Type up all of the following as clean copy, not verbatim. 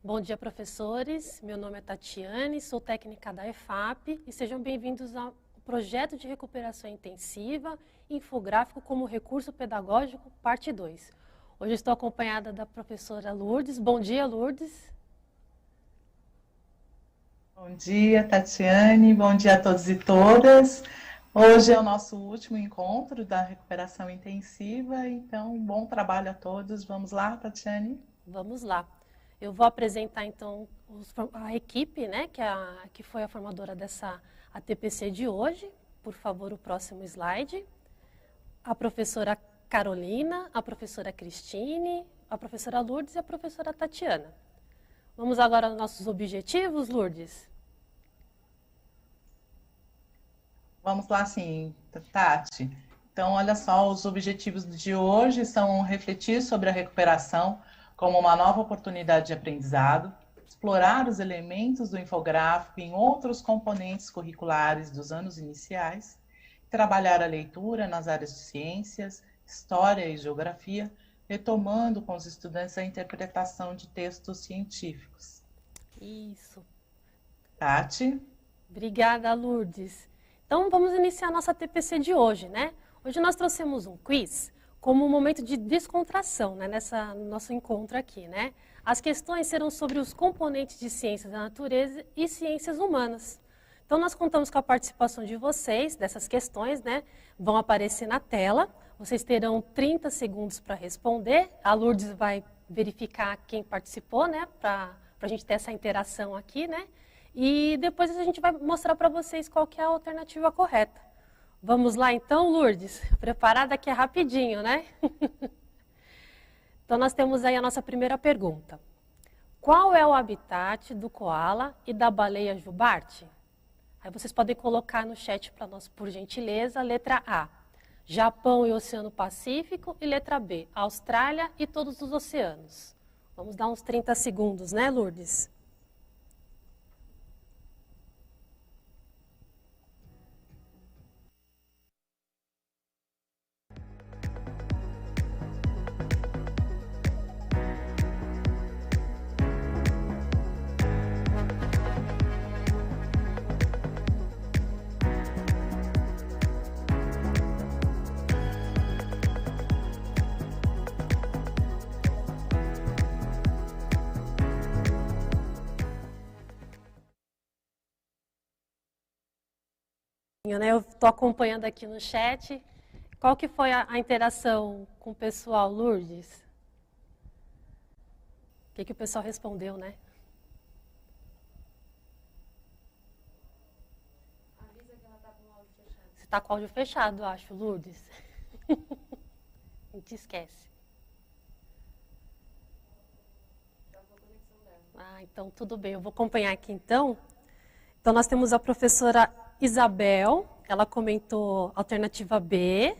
Bom dia, professores. Meu nome é Tatiane, sou técnica da EFAP e sejam bem-vindos ao projeto de recuperação intensiva infográfico como recurso pedagógico, parte 2. Hoje estou acompanhada da professora Lourdes. Bom dia, Lourdes. Bom dia, Tatiane. Bom dia a todos e todas. Hoje é o nosso último encontro da recuperação intensiva, então, bom trabalho a todos. Vamos lá, Tatiane? Vamos lá. Eu vou apresentar, então, a equipe, né, que foi a formadora dessa ATPC de hoje. Por favor, o próximo slide. A professora Carolina, a professora Cristine, a professora Lourdes e a professora Tatiana. Vamos agora aos nossos objetivos, Lourdes? Vamos lá, sim, Tati. Então, olha só, os objetivos de hoje são refletir sobre a recuperação como uma nova oportunidade de aprendizado, explorar os elementos do infográfico em outros componentes curriculares dos anos iniciais, trabalhar a leitura nas áreas de ciências, história e geografia, retomando com os estudantes a interpretação de textos científicos. Isso. Tati? Obrigada, Lourdes. Então, vamos iniciar a nossa TPC de hoje, né? Hoje nós trouxemos um quiz como um momento de descontração, né, no nosso encontro aqui, né? As questões serão sobre os componentes de ciências da natureza e ciências humanas. Então, nós contamos com a participação de vocês, dessas questões, né? Vão aparecer na tela. Vocês terão 30 segundos para responder. A Lourdes vai verificar quem participou, né? Para a gente ter essa interação aqui, né? E depois a gente vai mostrar para vocês qual que é a alternativa correta. Vamos lá então, Lourdes? Preparada que é rapidinho, né? Então nós temos aí a nossa primeira pergunta. Qual é o habitat do coala e da baleia jubarte? Aí vocês podem colocar no chat para nós, por gentileza, letra A, Japão e Oceano Pacífico, e letra B, Austrália e todos os oceanos. Vamos dar uns 30 segundos, né, Lourdes? Eu estou acompanhando aqui no chat. Qual que foi a interação com o pessoal, Lourdes? O que o pessoal respondeu, né? Avisa que ela está com o áudio fechado. Você está com o áudio fechado, eu acho, Lourdes. A gente esquece. Ah, então tudo bem. Eu vou acompanhar aqui então. Então nós temos a professora Isabel, ela comentou alternativa B.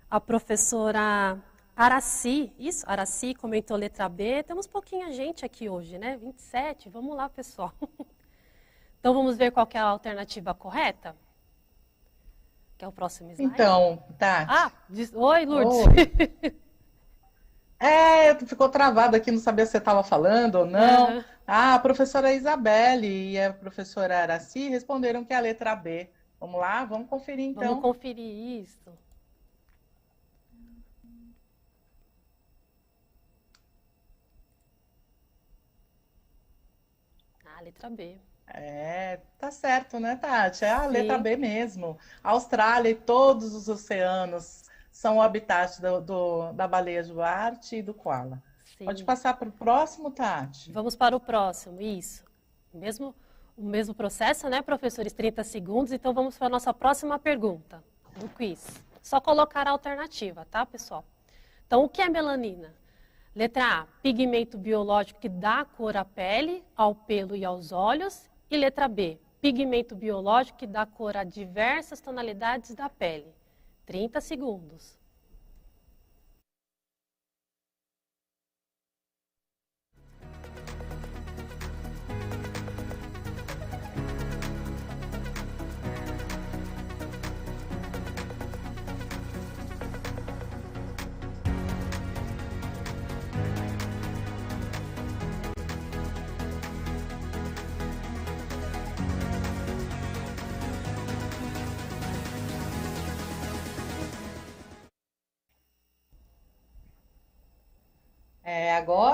A professora Araci, Araci comentou letra B. Temos pouquinha gente aqui hoje, né? 27, vamos lá, pessoal. Então vamos ver qual que é a alternativa correta? Que é o próximo slide. Então, Tati. Oi, Lourdes. Oi. Ficou travado aqui, não sabia se você estava falando ou não. Uhum. A professora Isabelle e a professora Araci responderam que é a letra B. Vamos lá, vamos conferir então. Vamos conferir isso. Letra B. Tá certo, né, Tati? É a Sim. letra B mesmo. A Austrália e todos os oceanos são o habitat da baleia jubarte e do koala. Sim. Pode passar para o próximo, Tati? Vamos para o próximo, isso. O mesmo processo, né, professores? 30 segundos. Então, vamos para a nossa próxima pergunta do quiz. Só colocar a alternativa, tá, pessoal? Então, o que é melanina? Letra A, pigmento biológico que dá cor à pele, ao pelo e aos olhos. E letra B, pigmento biológico que dá cor a diversas tonalidades da pele. 30 segundos.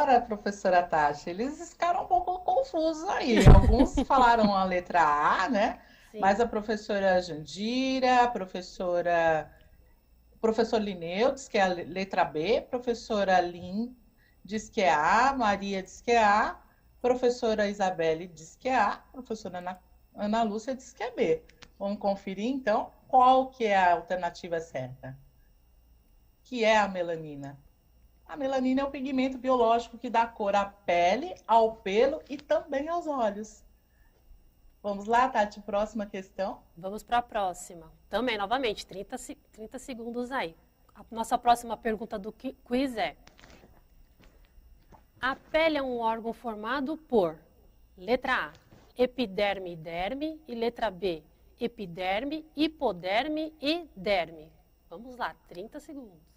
agora, professora Tati, eles ficaram um pouco confusos aí. Alguns falaram a letra A, né? Mas Sim. a professora Jandira, o professor Lineu diz que é a letra B, professora Lin diz que é A, Maria diz que é A, professora Isabelle diz que é A, professora Ana Lúcia diz que é B. Vamos conferir, então, qual que é a alternativa certa? Que é a melanina. A melanina é o pigmento biológico que dá cor à pele, ao pelo e também aos olhos. Vamos lá, Tati, próxima questão. Vamos para a próxima. Também, novamente, 30 segundos aí. A nossa próxima pergunta do quiz é: a pele é um órgão formado por letra A, epiderme e derme, e letra B, epiderme, hipoderme e derme. Vamos lá, 30 segundos.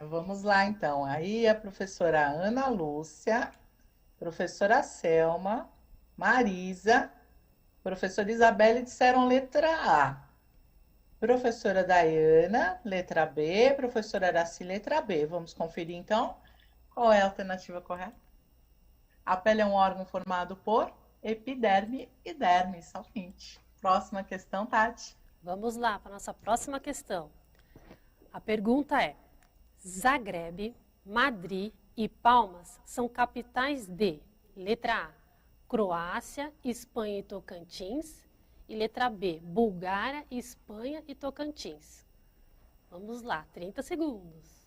Vamos lá, então. Aí a professora Ana Lúcia, professora Selma, Marisa, professora Isabelle disseram letra A. Professora Daiana, letra B. Professora Araci, letra B. Vamos conferir, então, qual é a alternativa correta? A pele é um órgão formado por epiderme e derme, somente. Próxima questão, Tati. Vamos lá para a nossa próxima questão. A pergunta é: Zagreb, Madrid e Palmas são capitais de letra A, Croácia, Espanha e Tocantins, e letra B, Bulgária, Espanha e Tocantins. Vamos lá, 30 segundos.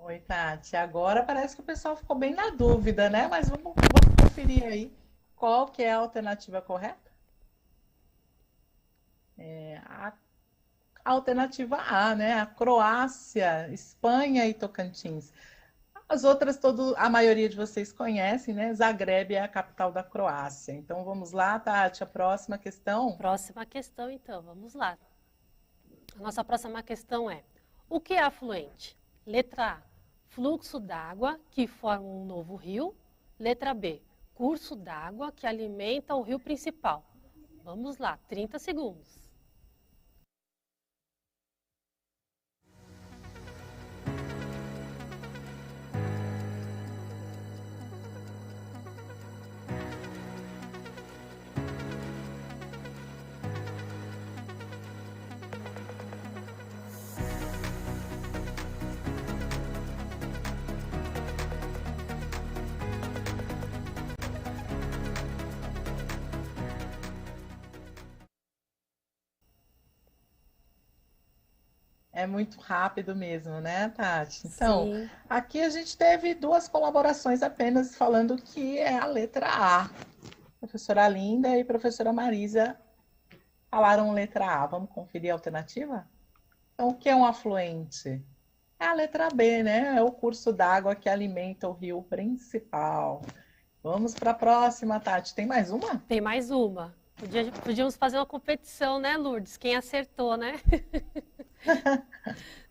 Oi, Tati. Agora parece que o pessoal ficou bem na dúvida, né? Mas vamos conferir aí qual que é a alternativa correta. A alternativa A, né? A Croácia, Espanha e Tocantins. As outras, a maioria de vocês conhecem, né? Zagreb é a capital da Croácia. Então vamos lá, Tati, a próxima questão. Próxima questão, então, vamos lá. A nossa próxima questão é: o que é afluente? Letra A, fluxo d'água que forma um novo rio. Letra B, curso d'água que alimenta o rio principal. Vamos lá, 30 segundos. É muito rápido mesmo, né, Tati? Então, Sim. aqui a gente teve duas colaborações apenas falando que é a letra A. Professora Linda e professora Marisa falaram letra A. Vamos conferir a alternativa? Então, o que é um afluente? É a letra B, né? É o curso d'água que alimenta o rio principal. Vamos para a próxima, Tati. Tem mais uma? Tem mais uma. Podíamos fazer uma competição, né, Lourdes? Quem acertou, né?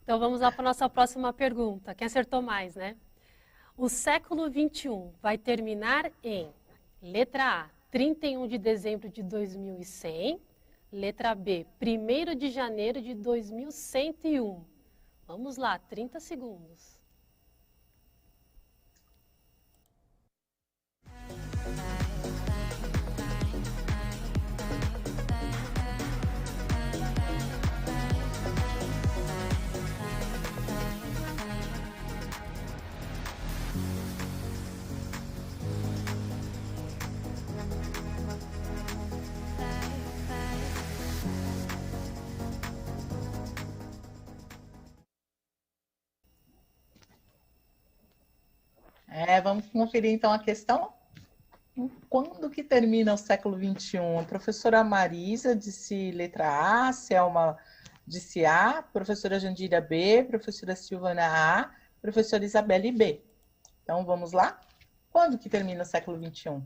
Então vamos lá para a nossa próxima pergunta. Quem acertou mais, né? O século XXI vai terminar em letra A, 31 de dezembro de 2100, letra B, 1º de janeiro de 2101. Vamos lá, 30 segundos. Vamos conferir então a questão. Quando que termina o século XXI? A professora Marisa disse letra A, Selma disse A, professora Jandira B, professora Silvana A, professora Isabelle B. Então, vamos lá? Quando que termina o século XXI?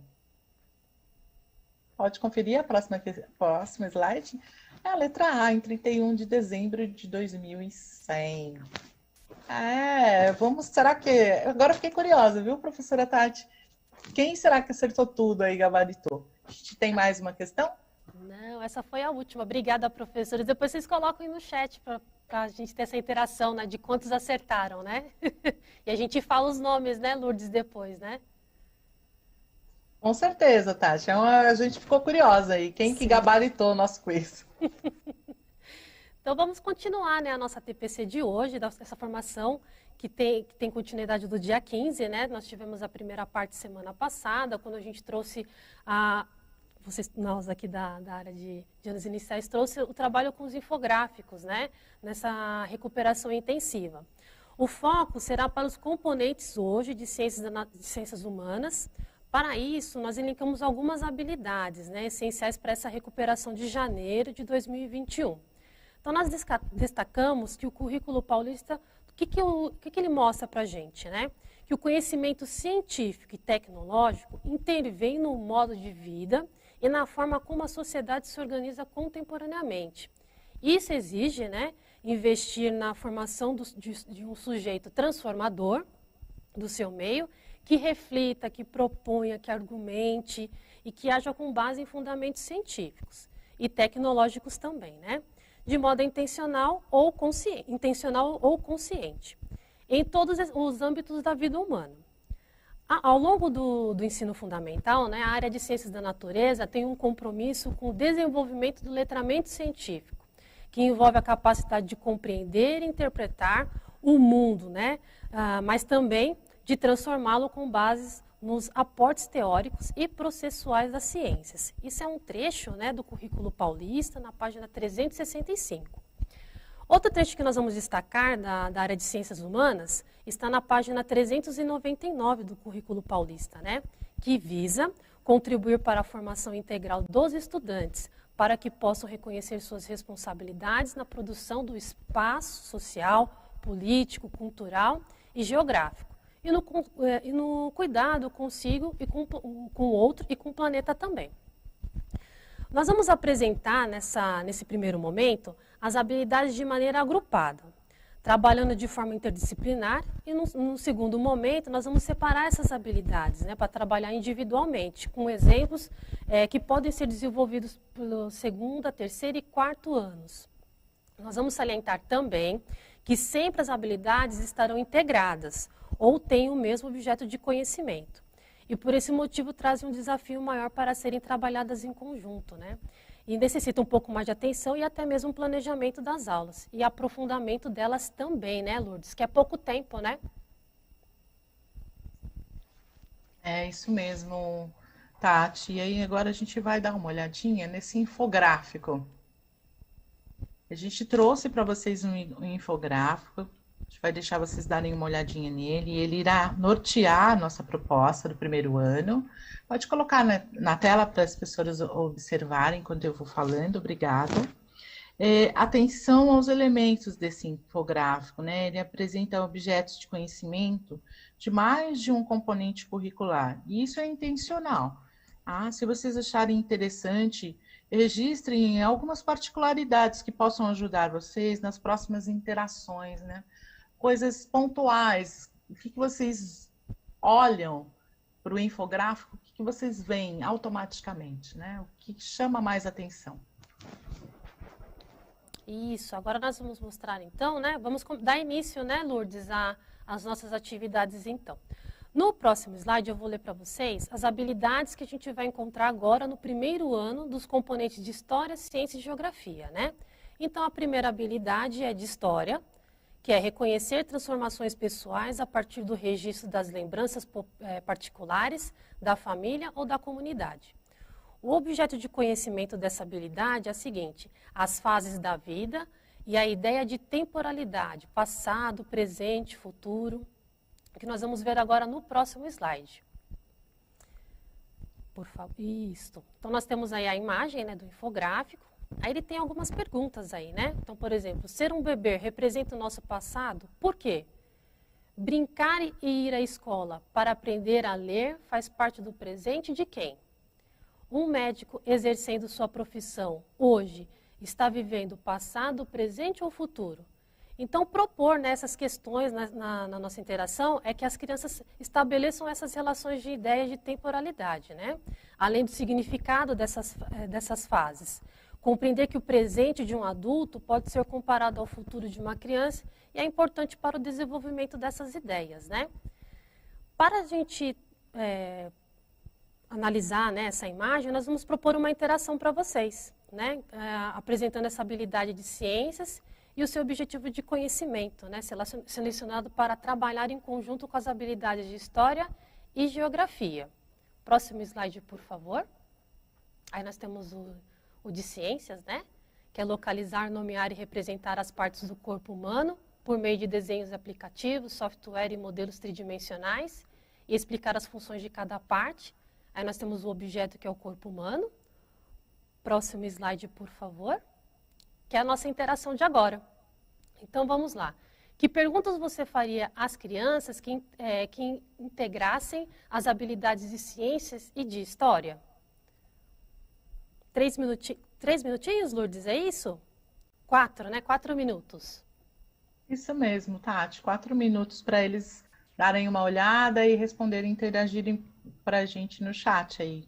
Pode conferir a próxima slide. É a letra A, em 31 de dezembro de 2100. Será que... Agora fiquei curiosa, viu, professora Tati? Quem será que acertou tudo aí, gabaritou? A gente tem mais uma questão? Não, essa foi a última. Obrigada, professores. Depois vocês colocam aí no chat para a gente ter essa interação, né, de quantos acertaram, né? E a gente fala os nomes, né, Lourdes, depois, né? Com certeza, Tati. A gente ficou curiosa aí. Quem que gabaritou o nosso quiz? Então vamos continuar, né, a nossa TPC de hoje, essa formação que tem continuidade do dia 15, né? Nós tivemos a primeira parte semana passada, quando a gente trouxe nós aqui da área de anos iniciais, trouxe o trabalho com os infográficos, né? Nessa recuperação intensiva. O foco será para os componentes hoje de ciências humanas. Para isso, nós elencamos algumas habilidades, né, essenciais para essa recuperação de janeiro de 2021. Então, nós destacamos que o currículo paulista, o que ele mostra para a gente, né? Que o conhecimento científico e tecnológico intervém no modo de vida e na forma como a sociedade se organiza contemporaneamente. Isso exige, né, investir na formação de um sujeito transformador do seu meio, que reflita, que proponha, que argumente e que haja com base em fundamentos científicos e tecnológicos também, né? De modo intencional ou consciente, em todos os âmbitos da vida humana. Ao longo do ensino fundamental, né, a área de ciências da natureza tem um compromisso com o desenvolvimento do letramento científico, que envolve a capacidade de compreender e interpretar o mundo, né, mas também de transformá-lo com bases nos aportes teóricos e processuais das ciências. Isso é um trecho, né, do currículo paulista, na página 365. Outro trecho que nós vamos destacar da área de ciências humanas está na página 399 do currículo paulista, né, que visa contribuir para a formação integral dos estudantes, para que possam reconhecer suas responsabilidades na produção do espaço social, político, cultural e geográfico. E no cuidado consigo e com o outro e com o planeta também. Nós vamos apresentar nesse primeiro momento as habilidades de maneira agrupada, trabalhando de forma interdisciplinar, e no segundo momento nós vamos separar essas habilidades, né, para trabalhar individualmente, com exemplos que podem ser desenvolvidos pelo segundo, terceiro e quarto anos. Nós vamos salientar também que sempre as habilidades estarão integradas, ou têm o mesmo objeto de conhecimento. E por esse motivo trazem um desafio maior para serem trabalhadas em conjunto, né? E necessita um pouco mais de atenção e até mesmo um planejamento das aulas. E aprofundamento delas também, né, Lourdes? Que é pouco tempo, né? É isso mesmo, Tati. E aí agora a gente vai dar uma olhadinha nesse infográfico. A gente trouxe para vocês um infográfico. A gente vai deixar vocês darem uma olhadinha nele. Ele irá nortear a nossa proposta do primeiro ano. Pode colocar na tela para as pessoas observarem enquanto eu vou falando. Obrigada. Atenção aos elementos desse infográfico, né? Ele apresenta objetos de conhecimento de mais de um componente curricular. E isso é intencional. Se vocês acharem interessante, registrem algumas particularidades que possam ajudar vocês nas próximas interações, né? Coisas pontuais, o que vocês olham para o infográfico, o que vocês veem automaticamente, né? O que chama mais atenção. Isso, agora nós vamos mostrar então, né? Vamos dar início, né, Lourdes, às nossas atividades então. No próximo slide eu vou ler para vocês as habilidades que a gente vai encontrar agora no primeiro ano dos componentes de História, Ciência e Geografia, né? Então a primeira habilidade é de História, que é reconhecer transformações pessoais a partir do registro das lembranças particulares da família ou da comunidade. O objeto de conhecimento dessa habilidade é a seguinte: as fases da vida e a ideia de temporalidade, passado, presente, futuro. que nós vamos ver agora no próximo slide. Por favor, isso. Então, nós temos aí a imagem, né, do infográfico. Aí ele tem algumas perguntas aí, né? Então, por exemplo, ser um bebê representa o nosso passado? Por quê? Brincar e ir à escola para aprender a ler faz parte do presente de quem? Um médico exercendo sua profissão hoje está vivendo o passado, presente ou futuro? Então, propor nessas questões na nossa interação é que as crianças estabeleçam essas relações de ideia de temporalidade, né? Além do significado dessas fases. Compreender que o presente de um adulto pode ser comparado ao futuro de uma criança e é importante para o desenvolvimento dessas ideias, né? Para a gente analisar, né, essa imagem, nós vamos propor uma interação para vocês, né? Apresentando essa habilidade de ciências e o seu objetivo de conhecimento, né? Selecionado para trabalhar em conjunto com as habilidades de história e geografia. Próximo slide, por favor. Aí nós temos o de ciências, né? Que é localizar, nomear e representar as partes do corpo humano por meio de desenhos aplicativos, software e modelos tridimensionais e explicar as funções de cada parte. Aí nós temos o objeto que é o corpo humano. Próximo slide, por favor. Que é a nossa interação de agora. Então, vamos lá. Que perguntas você faria às crianças que integrassem as habilidades de ciências e de história? 3 minutinhos, Lourdes, é isso? 4, né? 4 minutos. Isso mesmo, Tati. 4 minutos para eles darem uma olhada e responderem, interagirem para a gente no chat aí.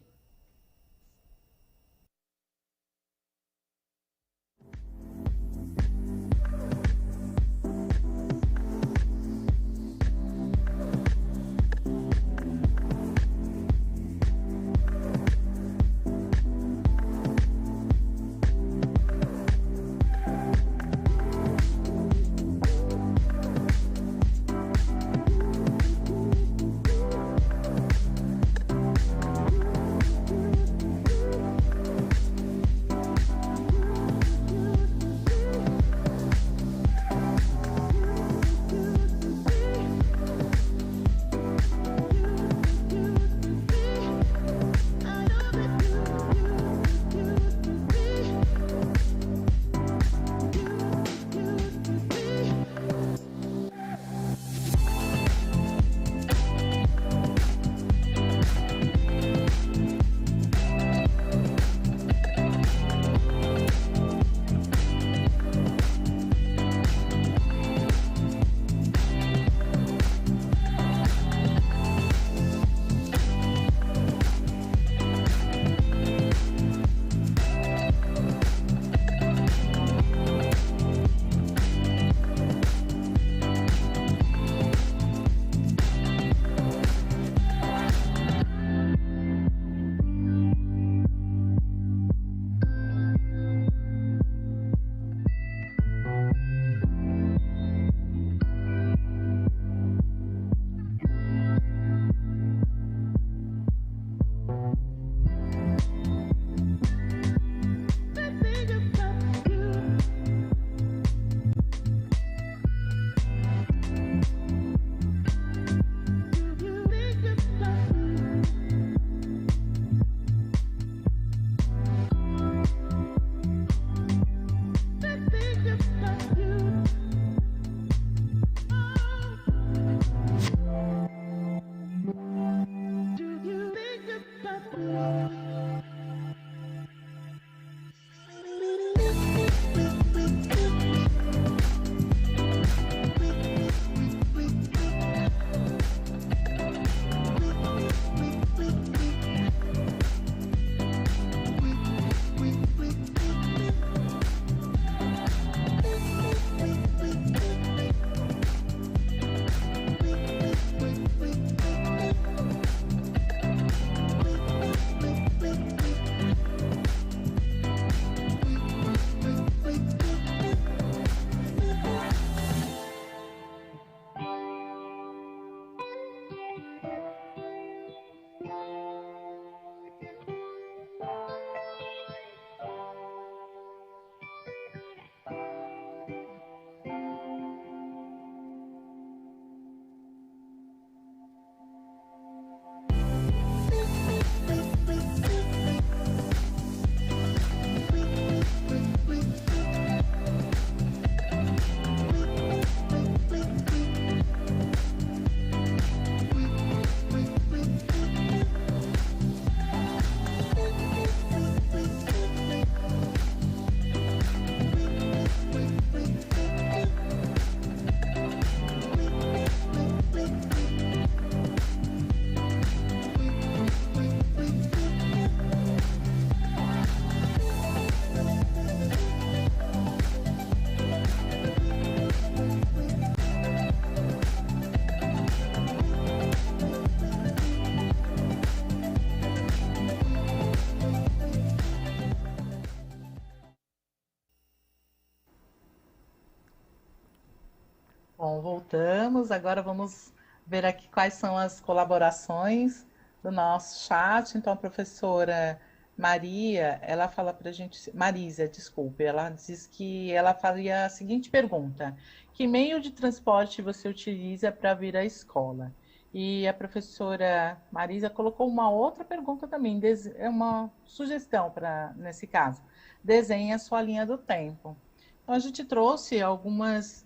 Bom, voltamos. Agora vamos ver aqui quais são as colaborações do nosso chat. Então, a professora Maria, ela fala para a gente, Marisa, desculpe, ela diz que ela faria a seguinte pergunta: que meio de transporte você utiliza para vir à escola? E a professora Marisa colocou uma outra pergunta também, é uma sugestão para, nesse caso, desenhe a sua linha do tempo. Então, a gente trouxe algumas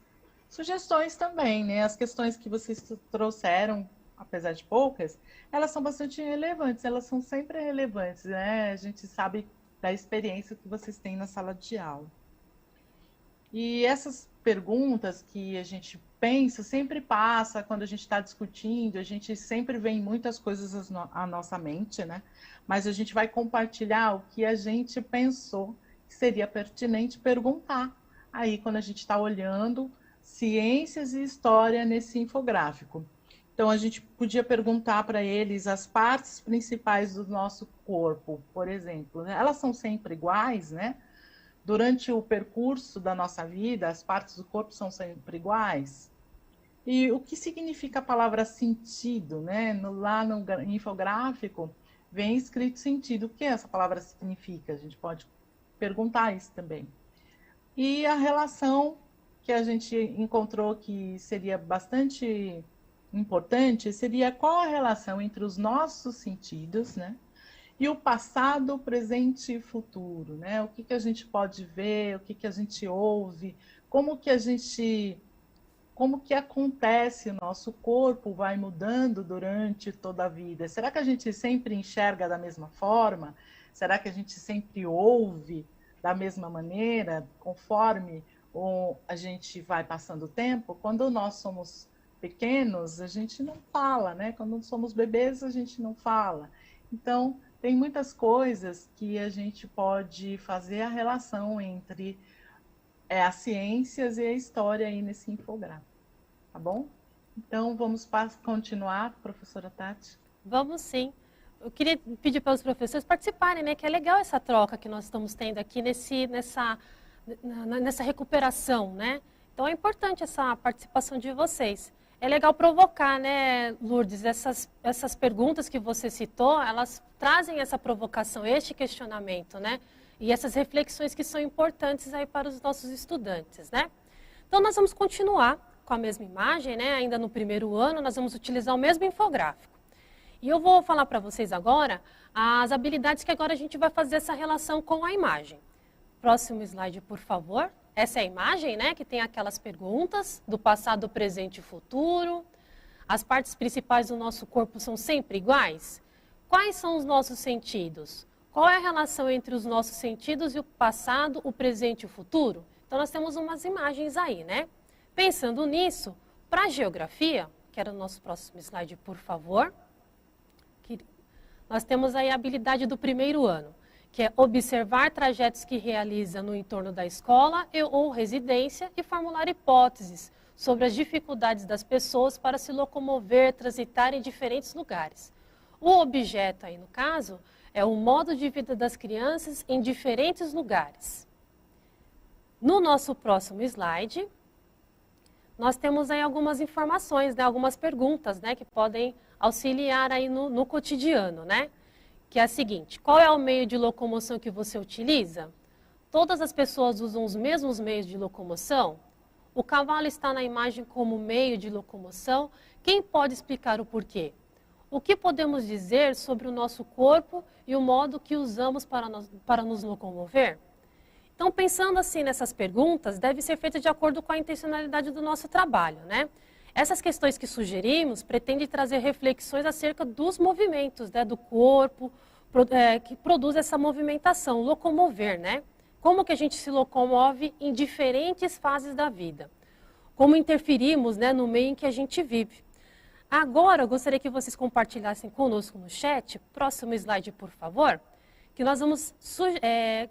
sugestões também, né? As questões que vocês trouxeram, apesar de poucas, elas são bastante relevantes, elas são sempre relevantes, né? A gente sabe da experiência que vocês têm na sala de aula. E essas perguntas que a gente pensa, sempre passa quando a gente está discutindo, a gente sempre vem muitas coisas à nossa mente, né? Mas a gente vai compartilhar o que a gente pensou que seria pertinente perguntar aí quando a gente está olhando ciências e história nesse infográfico. Então, a gente podia perguntar para eles as partes principais do nosso corpo, por exemplo, né? Elas são sempre iguais, né? Durante o percurso da nossa vida, as partes do corpo são sempre iguais? E o que significa a palavra sentido, né? Lá no infográfico vem escrito sentido. O que essa palavra significa? A gente pode perguntar isso também. E a relação que a gente encontrou que seria bastante importante seria qual a relação entre os nossos sentidos, né? E o passado, presente e futuro, né? O que a gente pode ver, o que a gente ouve, como que acontece, o nosso corpo vai mudando durante toda a vida. Será que a gente sempre enxerga da mesma forma? Será que a gente sempre ouve da mesma maneira, conforme a gente vai passando o tempo? Quando nós somos pequenos, a gente não fala, né? Quando somos bebês, a gente não fala. Então, tem muitas coisas que a gente pode fazer a relação entre as ciências e a história aí nesse infográfico, tá bom? Então, vamos continuar, professora Tati? Vamos sim. Eu queria pedir para os professores participarem, né? Que é legal essa troca que nós estamos tendo aqui nessa recuperação, né? Então, é importante essa participação de vocês. É legal provocar, né, Lourdes? Essas perguntas que você citou, elas trazem essa provocação, este questionamento, né? E essas reflexões que são importantes aí para os nossos estudantes, né? Então, nós vamos continuar com a mesma imagem, né? Ainda no primeiro ano, nós vamos utilizar o mesmo infográfico. E eu vou falar para vocês agora as habilidades que agora a gente vai fazer essa relação com a imagem. Próximo slide, por favor. Essa é a imagem, né, que tem aquelas perguntas do passado, presente e futuro. As partes principais do nosso corpo são sempre iguais? Quais são os nossos sentidos? Qual é a relação entre os nossos sentidos e o passado, o presente e o futuro? Então, nós temos umas imagens aí, né? Pensando nisso, para a geografia, que era o nosso próximo slide, por favor. Nós temos aí a habilidade do primeiro ano, que é observar trajetos que realiza no entorno da escola ou residência e formular hipóteses sobre as dificuldades das pessoas para se locomover, transitar em diferentes lugares. O objeto aí, no caso, é o modo de vida das crianças em diferentes lugares. No nosso próximo slide, nós temos aí algumas informações, né, algumas perguntas, né, que podem auxiliar aí no cotidiano, né? Que é a seguinte: qual é o meio de locomoção que você utiliza? Todas as pessoas usam os mesmos meios de locomoção? O cavalo está na imagem como meio de locomoção? Quem pode explicar o porquê? O que podemos dizer sobre o nosso corpo e o modo que usamos para nos locomover? Então, pensando assim nessas perguntas, deve ser feita de acordo com a intencionalidade do nosso trabalho, né? Essas questões que sugerimos pretendem trazer reflexões acerca dos movimentos, né, do corpo, que produz essa movimentação, locomover, né? Como que a gente se locomove em diferentes fases da vida. Como interferimos, né, no meio em que a gente vive. Agora, eu gostaria que vocês compartilhassem conosco no chat, próximo slide, por favor, que nós vamos...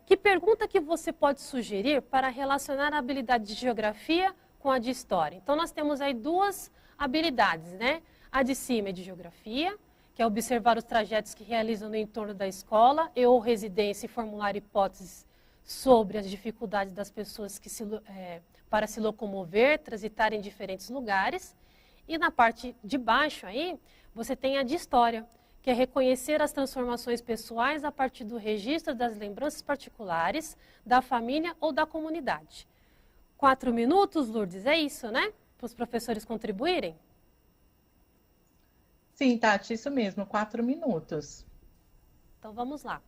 que pergunta que você pode sugerir para relacionar a habilidade de geografia com a de história? Então, nós temos aí duas habilidades, né? A de cima é de geografia, que é observar os trajetos que realizam no entorno da escola ou residência e formular hipóteses sobre as dificuldades das pessoas para se locomover, transitar em diferentes lugares. E na parte de baixo aí, você tem a de história, que é reconhecer as transformações pessoais a partir do registro das lembranças particulares da família ou da comunidade. 4 minutos, Lourdes, é isso, né? Para os professores contribuírem? Sim, Tati, isso mesmo, 4 minutos. Então vamos lá.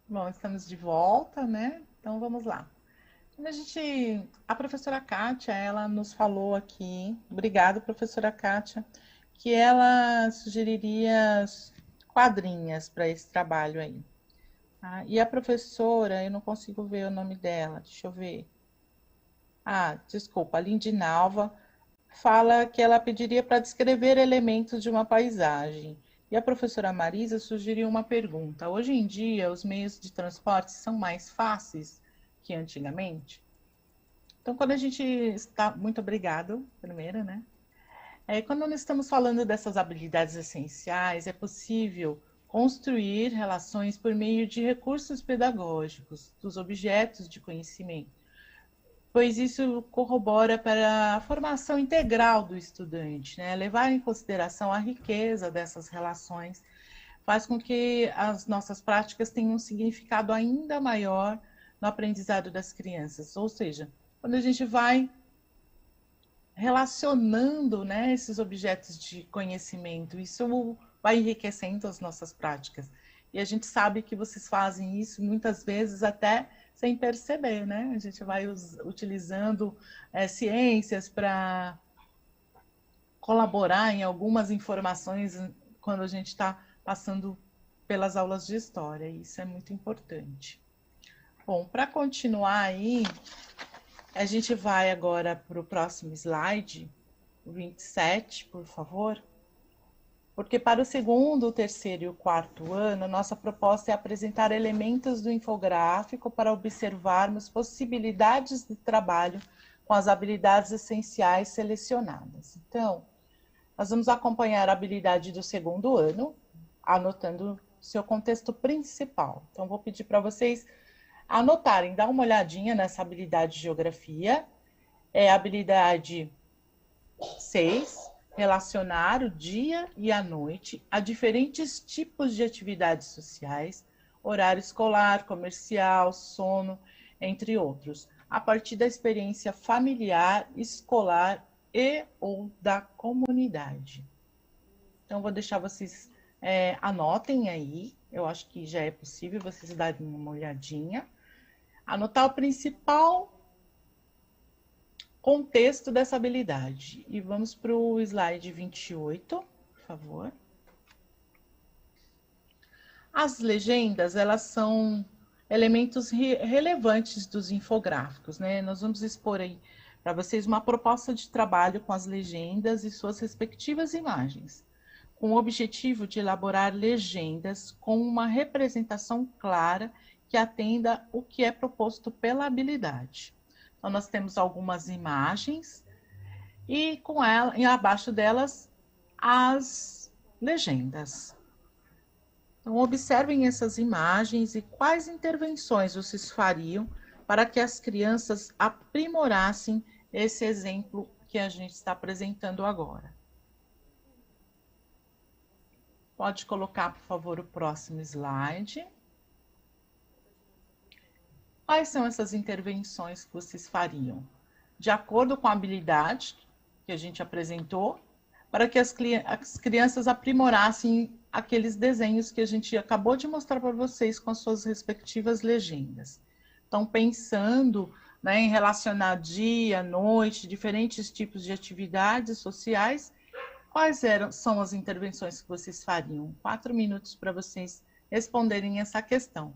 Bom, estamos de volta, né? Então vamos lá. A professora Kátia, ela nos falou aqui, obrigada, professora Kátia, que ela sugeriria quadrinhas para esse trabalho aí. Tá? E a professora, eu não consigo ver o nome dela, deixa eu ver. Ah, desculpa, a Lindinalva fala que ela pediria para descrever elementos de uma paisagem. E a professora Marisa sugeriu uma pergunta. Hoje em dia, os meios de transporte são mais fáceis que antigamente? Então, quando a gente está... Muito obrigado, primeiro, né? Quando nós estamos falando dessas habilidades essenciais, é possível construir relações por meio de recursos pedagógicos, dos objetos de conhecimento, pois isso corrobora para a formação integral do estudante, né? Levar em consideração a riqueza dessas relações faz com que as nossas práticas tenham um significado ainda maior no aprendizado das crianças. Ou seja, quando a gente vai relacionando, né, esses objetos de conhecimento, isso vai enriquecendo as nossas práticas. E a gente sabe que vocês fazem isso muitas vezes até sem perceber, né? A gente vai utilizando ciências para colaborar em algumas informações quando a gente está passando pelas aulas de história. Isso é muito importante. Bom, para continuar aí, a gente vai agora para o próximo slide, o 27, por favor. Porque para o segundo, o terceiro e o quarto ano, nossa proposta é apresentar elementos do infográfico para observarmos possibilidades de trabalho com as habilidades essenciais selecionadas. Então, nós vamos acompanhar a habilidade do segundo ano, anotando seu contexto principal. Então, vou pedir para vocês anotarem, dar uma olhadinha nessa habilidade de geografia. É a habilidade 6, relacionar o dia e a noite a diferentes tipos de atividades sociais, horário escolar, comercial, sono, entre outros, a partir da experiência familiar, escolar e ou da comunidade. Então, vou deixar vocês anotem aí, eu acho que já é possível vocês darem uma olhadinha. Anotar o principal contexto dessa habilidade. E vamos para o slide 28, por favor. As legendas, elas são elementos relevantes dos infográficos, né? Nós vamos expor aí para vocês uma proposta de trabalho com as legendas e suas respectivas imagens, com o objetivo de elaborar legendas com uma representação clara que atenda o que é proposto pela habilidade. Então, nós temos algumas imagens e com ela, e abaixo delas, as legendas. Então, observem essas imagens e quais intervenções vocês fariam para que as crianças aprimorassem esse exemplo que a gente está apresentando agora. Pode colocar, por favor, o próximo slide. Quais são essas intervenções que vocês fariam? De acordo com a habilidade que a gente apresentou, para que as crianças aprimorassem aqueles desenhos que a gente acabou de mostrar para vocês com as suas respectivas legendas. Então, pensando, né, em relacionar dia, noite, diferentes tipos de atividades sociais, quais são as intervenções que vocês fariam? 4 minutos para vocês responderem essa questão.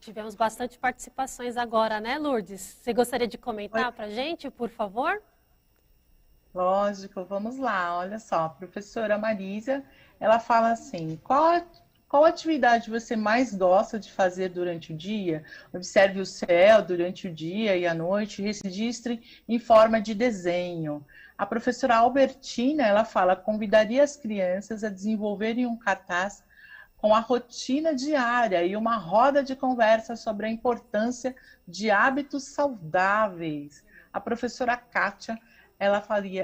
Tivemos bastante participações agora, né, Lourdes? Você gostaria de comentar para a gente, por favor? Lógico, vamos lá. Olha só, a professora Marisa, ela fala assim: qual atividade você mais gosta de fazer durante o dia? Observe o céu durante o dia e a noite, registre em forma de desenho. A professora Albertina, ela fala: convidaria as crianças a desenvolverem um cartaz com a rotina diária e uma roda de conversa sobre a importância de hábitos saudáveis. A professora Kátia, ela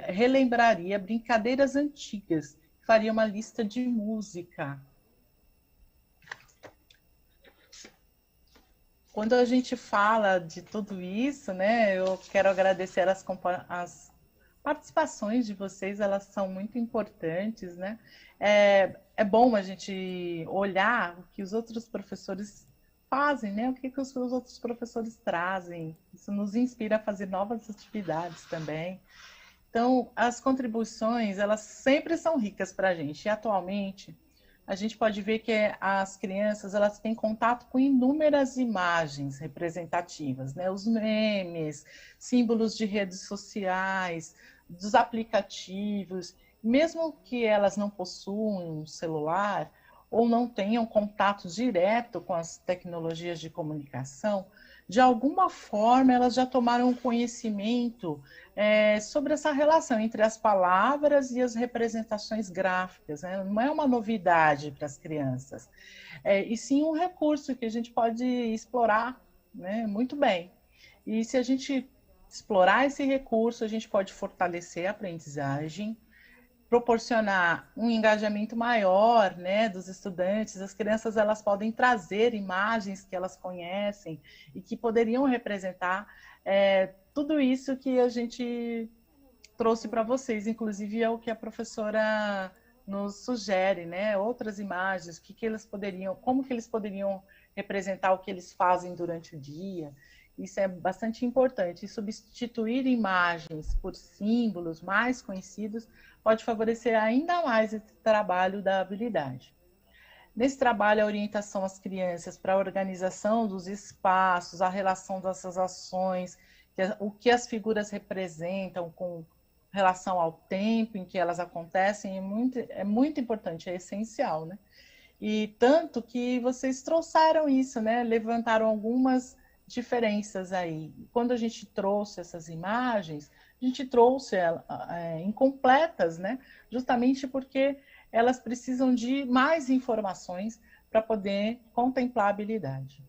relembraria brincadeiras antigas, faria uma lista de música. Quando a gente fala de tudo isso, né, eu quero agradecer as participações de vocês, elas são muito importantes, né? É bom a gente olhar o que os outros professores fazem, né? O que os outros professores trazem. Isso nos inspira a fazer novas atividades também. Então, as contribuições, elas sempre são ricas para a gente. E atualmente, a gente pode ver que as crianças, elas têm contato com inúmeras imagens representativas, né? Os memes, símbolos de redes sociais, dos aplicativos, mesmo que elas não possuam um celular ou não tenham contato direto com as tecnologias de comunicação, de alguma forma elas já tomaram conhecimento sobre essa relação entre as palavras e as representações gráficas, né? Não é uma novidade para as crianças, e sim um recurso que a gente pode explorar, né, muito bem. E se a gente explorar esse recurso, a gente pode fortalecer a aprendizagem, proporcionar um engajamento maior, né, dos estudantes. As crianças, elas podem trazer imagens que elas conhecem e que poderiam representar tudo isso que a gente trouxe para vocês, inclusive é o que a professora nos sugere, né, outras imagens, como que eles poderiam representar o que eles fazem durante o dia. Isso é bastante importante. E substituir imagens por símbolos mais conhecidos pode favorecer ainda mais esse trabalho da habilidade. Nesse trabalho, a orientação às crianças para a organização dos espaços, a relação dessas ações, o que as figuras representam com relação ao tempo em que elas acontecem, é muito importante, é essencial, né? E tanto que vocês trouxeram isso, né? Levantaram algumas diferenças aí. Quando a gente trouxe essas imagens, a gente trouxe elas incompletas, né? Justamente porque elas precisam de mais informações para poder contemplar a habilidade.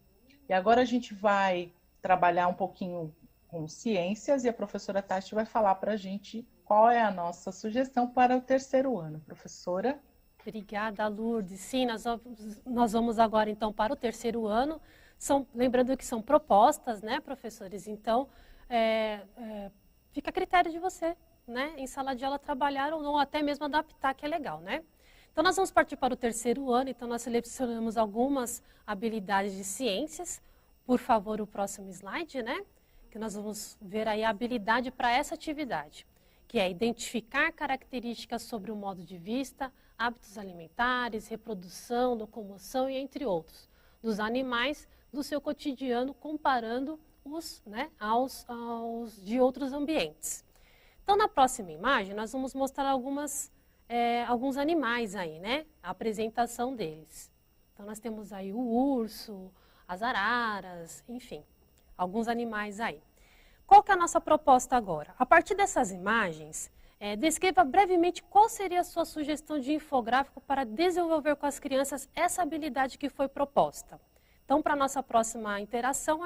E agora a gente vai trabalhar um pouquinho com ciências e a professora Tati vai falar para a gente qual é a nossa sugestão para o terceiro ano. Professora? Obrigada, Lourdes. Sim, nós vamos agora, então, para o terceiro ano. Lembrando que são propostas, né, professores? Então, fica a critério de você, né? Em sala de aula trabalhar ou não, até mesmo adaptar, que é legal, né? Então, nós vamos partir para o terceiro ano. Então, nós selecionamos algumas habilidades de ciências. Por favor, o próximo slide, né? Que nós vamos ver aí a habilidade para essa atividade, que é identificar características sobre o modo de vista, hábitos alimentares, reprodução, locomoção e entre outros, dos animais do seu cotidiano, comparando os, né, aos de outros ambientes. Então, na próxima imagem, nós vamos mostrar alguns animais aí, né? A apresentação deles. Então, nós temos aí o urso, as araras, enfim, alguns animais aí. Qual que é a nossa proposta agora? A partir dessas imagens, descreva brevemente qual seria a sua sugestão de infográfico para desenvolver com as crianças essa habilidade que foi proposta. Então, para a nossa próxima interação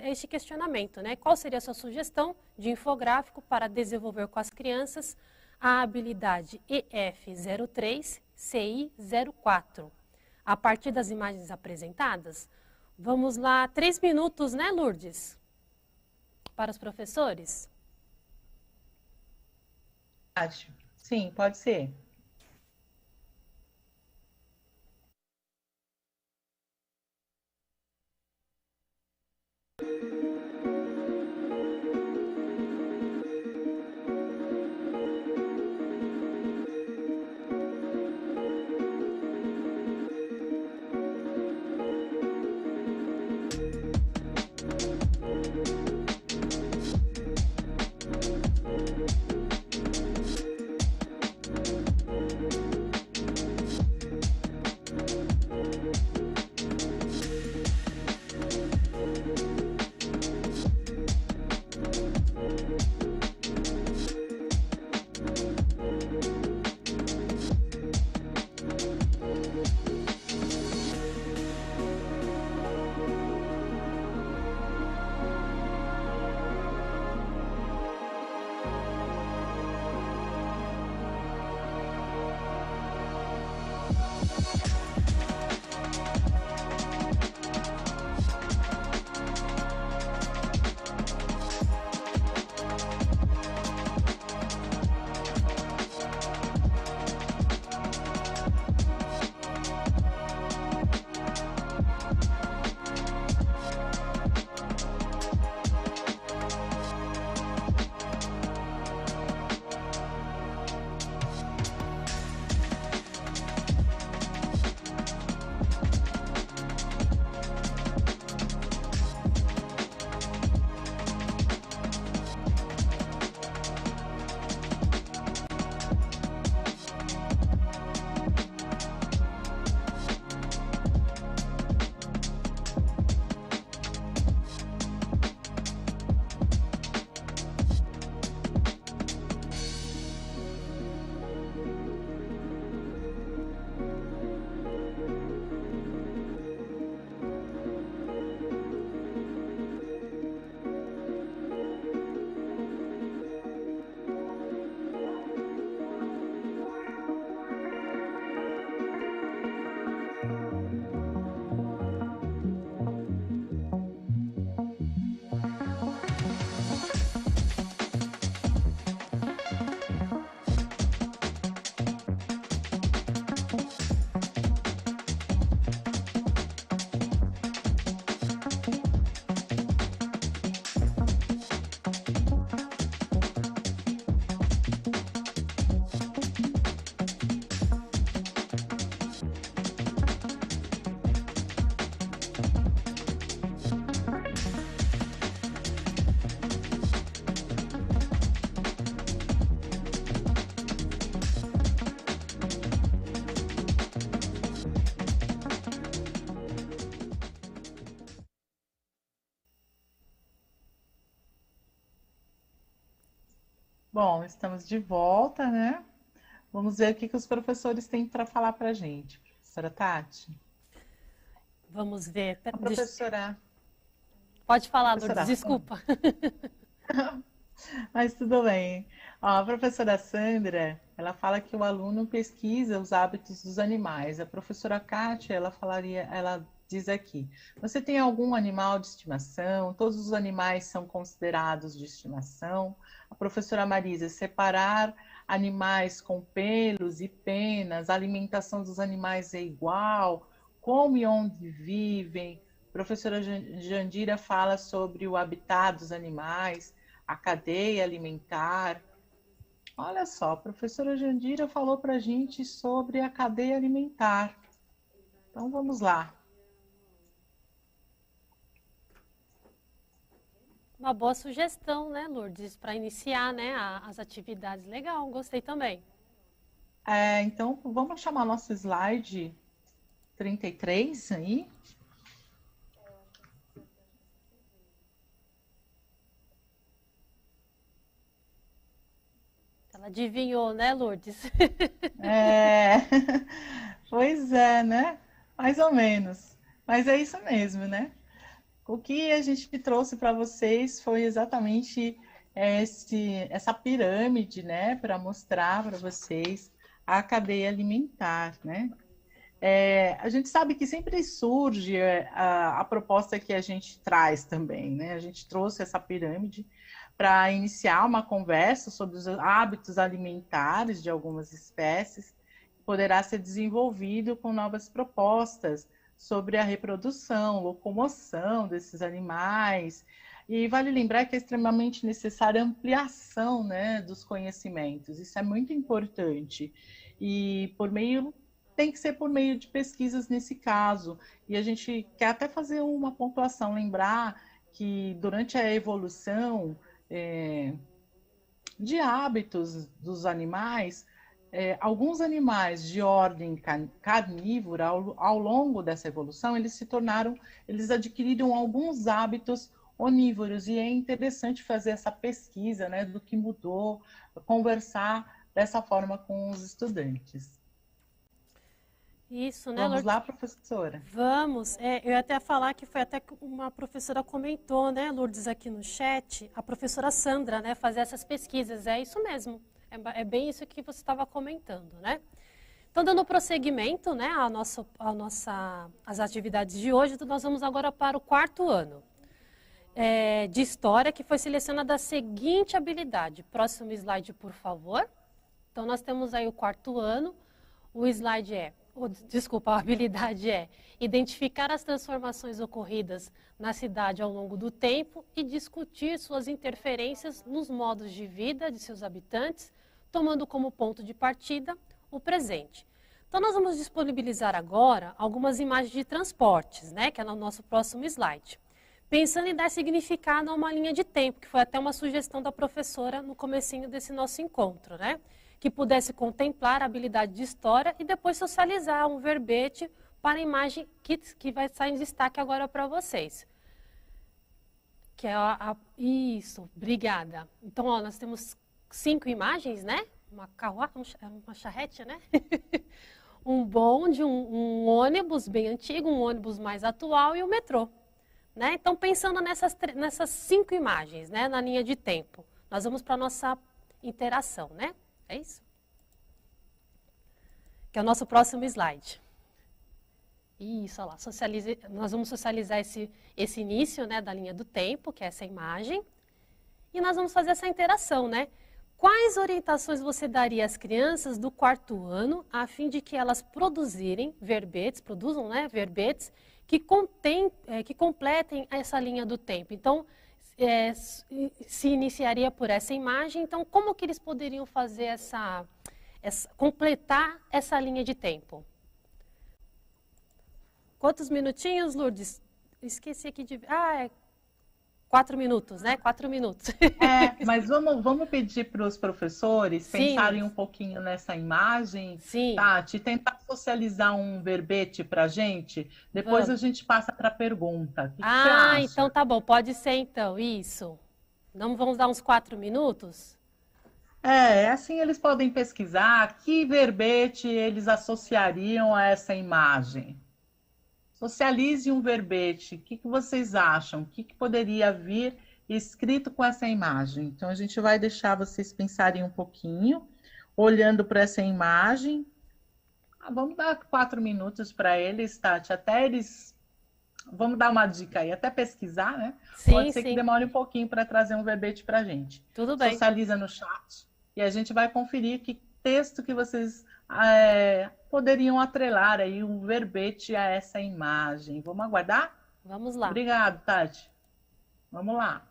este questionamento, né? Qual seria a sua sugestão de infográfico para desenvolver com as crianças a habilidade EF03 CI04? A partir das imagens apresentadas, vamos lá, 3 minutos, né, Lourdes? Para os professores? Acho. Sim, pode ser. Bom, estamos de volta, né? Vamos ver o que os professores têm para falar para a gente. Professora Tati? Vamos ver. A professora, Pode falar, Lourdes, professora desculpa. Mas tudo bem. Ó, a professora Sandra, ela fala que o aluno pesquisa os hábitos dos animais. A professora Kátia, ela diz aqui: você tem algum animal de estimação? Todos os animais são considerados de estimação? A professora Marisa, separar animais com pelos e penas, a alimentação dos animais é igual? Como e onde vivem? A professora Jandira fala sobre o habitat dos animais, a cadeia alimentar. Olha só, a professora Jandira falou para a gente sobre a cadeia alimentar. Então vamos lá. Uma boa sugestão, né, Lourdes, para iniciar, né, as atividades. Legal, gostei também. Então vamos chamar nosso slide 33 aí. Ela adivinhou, né, Lourdes? Pois é, né? Mais ou menos. Mas é isso mesmo, né? O que a gente trouxe para vocês foi exatamente essa pirâmide, né? Para mostrar para vocês a cadeia alimentar, né? A gente sabe que sempre surge a proposta que a gente traz também, né? A gente trouxe essa pirâmide para iniciar uma conversa sobre os hábitos alimentares de algumas espécies, poderá ser desenvolvido com novas propostas sobre a reprodução, locomoção desses animais. E vale lembrar que é extremamente necessária a ampliação, né, dos conhecimentos. Isso é muito importante. E tem que ser por meio de pesquisas nesse caso. E a gente quer até fazer uma pontuação, lembrar que durante a evolução de hábitos dos animais, alguns animais de ordem carnívora, ao longo dessa evolução, eles adquiriram alguns hábitos onívoros, e é interessante fazer essa pesquisa, né, do que mudou, conversar dessa forma com os estudantes. Isso, né, Vamos Lourdes? lá, professora? Vamos. Eu ia até falar que foi até que uma professora comentou, né, Lourdes, aqui no chat, a professora Sandra, né, fazer essas pesquisas. É isso mesmo. É bem isso que você estava comentando, né? Então, dando prosseguimento, né, às atividades de hoje, nós vamos agora para o quarto ano de História, que foi selecionada a seguinte habilidade. Próximo slide, por favor. Então, nós temos aí o quarto ano. O slide a habilidade é identificar as transformações ocorridas na cidade ao longo do tempo e discutir suas interferências nos modos de vida de seus habitantes, tomando como ponto de partida o presente. Então, nós vamos disponibilizar agora algumas imagens de transportes, né, que é no nosso próximo slide. Pensando em dar significado a uma linha de tempo, que foi até uma sugestão da professora no comecinho desse nosso encontro, né? Que pudesse contemplar a habilidade de história e depois socializar um verbete para a imagem que vai sair em destaque agora para vocês. Que é isso, obrigada. Então, ó, nós temos 5 imagens, né? Uma charrete, né? Um bonde, um ônibus bem antigo, um ônibus mais atual e o metrô. Né? Então, pensando nessas 5 imagens, né? Na linha de tempo, nós vamos para a nossa interação, né? É isso? Que é o nosso próximo slide. Isso, olha lá. Nós vamos socializar esse início, né, da linha do tempo, que é essa imagem. E nós vamos fazer essa interação, né? Quais orientações você daria às crianças do quarto ano a fim de que elas produzam verbetes que completem essa linha do tempo? Então, se iniciaria por essa imagem. Então, como que eles poderiam fazer completar essa linha de tempo? Quantos minutinhos, Lourdes? Esqueci aqui de... 4 minutos, né? 4 minutos. Mas vamos pedir para os professores pensarem Sim. um pouquinho nessa imagem, Sim. Tati, tentar socializar um verbete para a gente, depois a gente passa para a pergunta. O que você acha? Então tá bom, pode ser então, isso. Não vamos dar uns 4 minutos? Assim eles podem pesquisar que verbete eles associariam a essa imagem. Socialize um verbete. O que que vocês acham? O que que poderia vir escrito com essa imagem? Então, a gente vai deixar vocês pensarem um pouquinho, olhando para essa imagem. Vamos dar 4 minutos para eles, Tati, até eles. Vamos dar uma dica aí, até pesquisar, né? Sim, Pode ser que sim, demore um pouquinho para trazer um verbete para a gente. tudo bem. Socializa no chat e a gente vai conferir que texto que vocês poderiam atrelar aí um verbete a essa imagem. Vamos aguardar? Vamos lá. Obrigado, Tati. Vamos lá.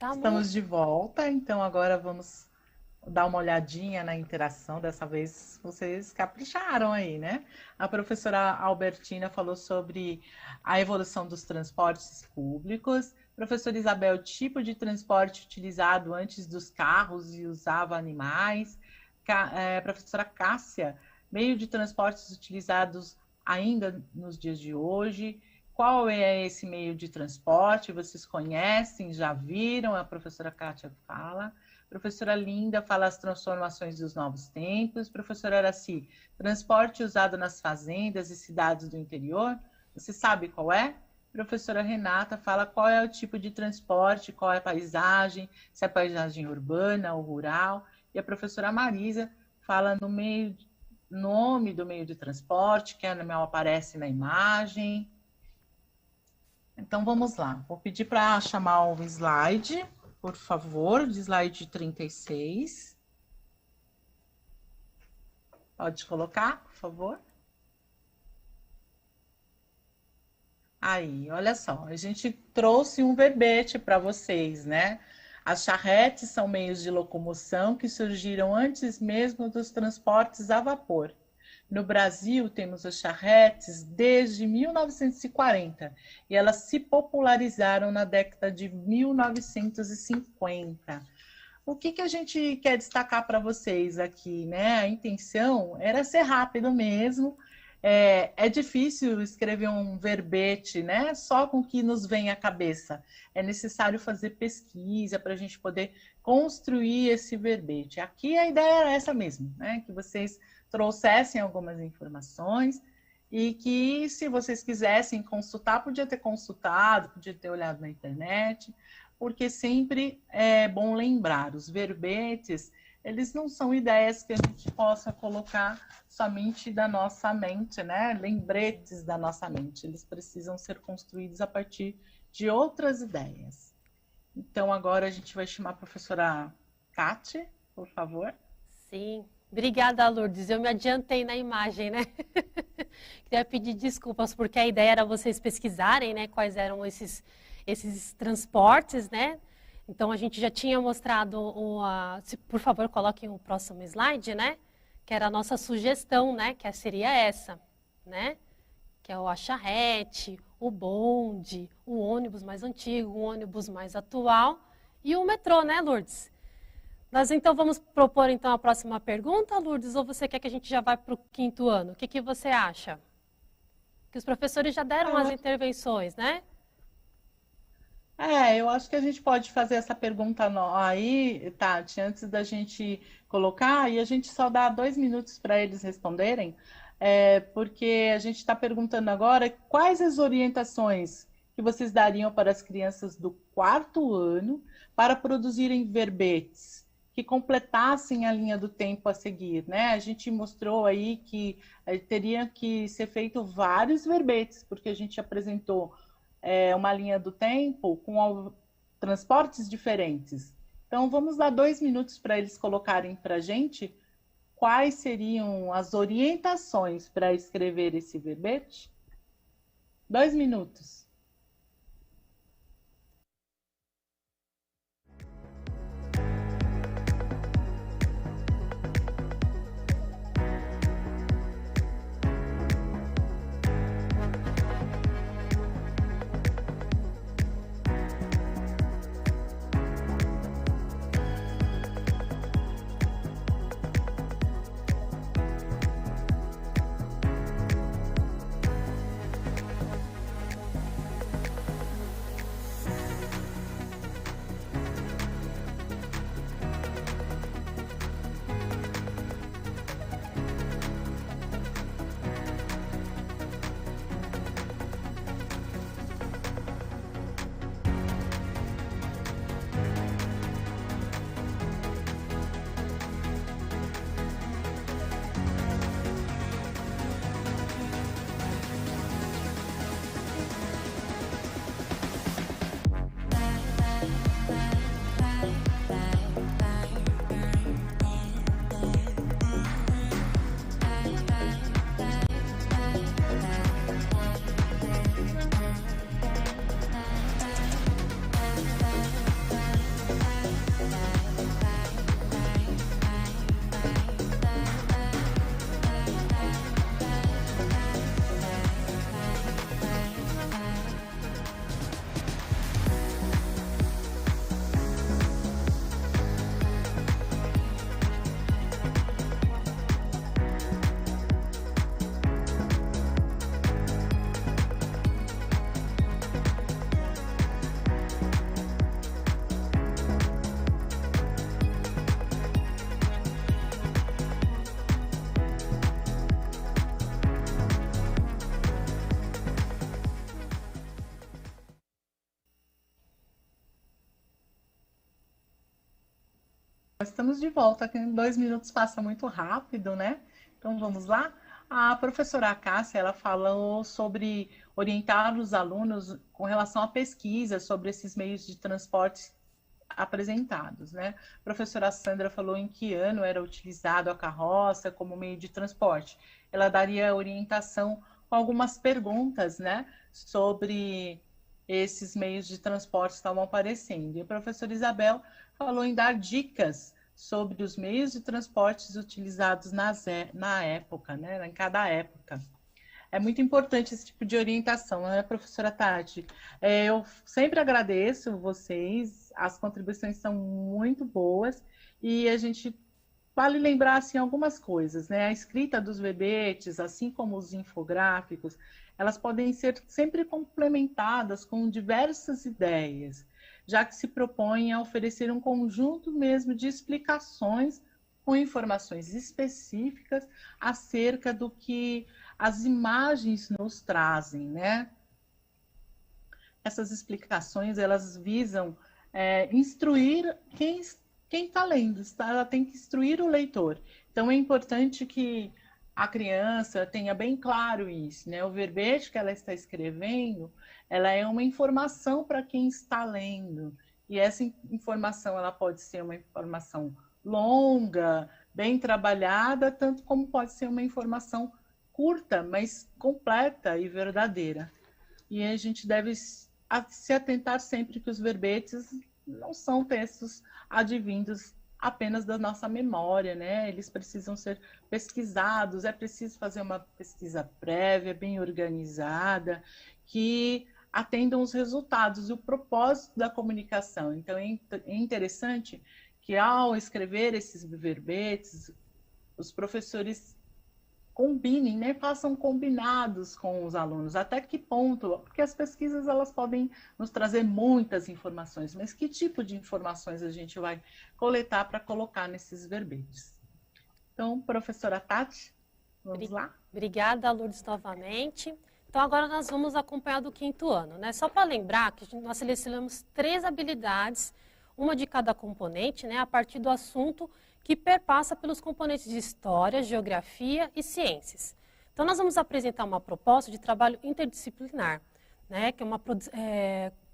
Tá muito. Estamos de volta, então agora vamos dar uma olhadinha na interação. Dessa vez vocês capricharam aí, né? A professora Albertina falou sobre a evolução dos transportes públicos. Professora Isabel, tipo de transporte utilizado antes dos carros e usava animais. Professora Cássia, meio de transportes utilizados ainda nos dias de hoje. Qual é esse meio de transporte? Vocês conhecem, já viram? A professora Kátia fala. Professora Linda fala as transformações dos novos tempos. Professora Araci, transporte usado nas fazendas e cidades do interior. Você sabe qual é? Professora Renata fala qual é o tipo de transporte, qual é a paisagem, se é paisagem urbana ou rural. E a professora Marisa fala no nome do meio de transporte, que não aparece na imagem. Então, vamos lá. Vou pedir para chamar o slide, por favor, de slide 36. Pode colocar, por favor. Aí, olha só, a gente trouxe um verbete para vocês, né? As charretes são meios de locomoção que surgiram antes mesmo dos transportes a vapor. No Brasil, temos as charretes desde 1940 e elas se popularizaram na década de 1950. O que a gente quer destacar para vocês aqui, né? A intenção era ser rápido mesmo. É difícil escrever um verbete, né? Só com o que nos vem à cabeça. É necessário fazer pesquisa para a gente poder construir esse verbete. Aqui a ideia era essa mesmo, né? Que vocês trouxessem algumas informações e que, se vocês quisessem consultar, podia ter consultado, podia ter olhado na internet, porque sempre é bom lembrar, os verbetes, eles não são ideias que a gente possa colocar somente da nossa mente, né? Lembretes da nossa mente, eles precisam ser construídos a partir de outras ideias. Então, agora a gente vai chamar a professora Kátia, por favor. Sim. Obrigada, Lourdes. Eu me adiantei na imagem, né? Queria pedir desculpas, porque a ideia era vocês pesquisarem, né, quais eram esses transportes, né? Então, a gente já tinha mostrado, por favor, coloquem o próximo slide, né? Que era a nossa sugestão, né? Que seria essa, né? Que é a charrete, o bonde, o ônibus mais antigo, o ônibus mais atual e o metrô, né, Lourdes? Nós então vamos propor então a próxima pergunta, Lourdes, ou você quer que a gente já vá para o 5º ano? O que você acha? Que os professores já deram as intervenções, né? Eu acho que a gente pode fazer essa pergunta aí, Tati, antes da gente colocar, e a gente só dá 2 minutos para eles responderem, porque a gente está perguntando agora quais as orientações que vocês dariam para as crianças do 4º ano para produzirem verbetes que completassem a linha do tempo a seguir, né? A gente mostrou aí que teria que ser feito vários verbetes, porque a gente apresentou uma linha do tempo com transportes diferentes. Então, vamos dar 2 minutos para eles colocarem para a gente quais seriam as orientações para escrever esse verbete. 2 minutos. estamos de volta, que em 2 minutos passa muito rápido, né? Então vamos lá. A professora Cássia, ela falou sobre orientar os alunos com relação à pesquisa sobre esses meios de transporte apresentados, né? A professora Sandra falou em que ano era utilizado a carroça como meio de transporte. Ela daria orientação com algumas perguntas, né, sobre esses meios de transporte que estavam aparecendo. E a professora Isabel falou em dar dicas sobre os meios de transportes utilizados na época, né, em cada época. É muito importante esse tipo de orientação, né, professora Tati? Eu sempre agradeço vocês, as contribuições são muito boas e a gente vale lembrar assim, algumas coisas, né? A escrita dos verbetes, assim como os infográficos, elas podem ser sempre complementadas com diversas ideias, já que se propõe a oferecer um conjunto mesmo de explicações com informações específicas acerca do que as imagens nos trazem, né? Essas explicações, elas visam instruir quem está lendo, ela tem que instruir o leitor. Então, é importante que a criança tenha bem claro isso, né? O verbete que ela está escrevendo, ela é uma informação para quem está lendo. E essa informação, ela pode ser uma informação longa, bem trabalhada, tanto como pode ser uma informação curta, mas completa e verdadeira. E a gente deve se atentar sempre que os verbetes não são textos advindos apenas da nossa memória, né? Eles precisam ser pesquisados, é preciso fazer uma pesquisa prévia, bem organizada, que atendam os resultados e o propósito da comunicação. Então, é interessante que, ao escrever esses verbetes, os professores combinem, né? Façam combinados com os alunos. Até que ponto? Porque as pesquisas, elas podem nos trazer muitas informações, mas que tipo de informações a gente vai coletar para colocar nesses verbetes? Então, professora Tati, vamos lá? Obrigada, Lourdes, novamente. Então, agora nós vamos acompanhar do 5º ano, né? Só para lembrar que nós selecionamos 3 habilidades, uma de cada componente, né? A partir do assunto que perpassa pelos componentes de História, Geografia e Ciências. Então, nós vamos apresentar uma proposta de trabalho interdisciplinar, né, que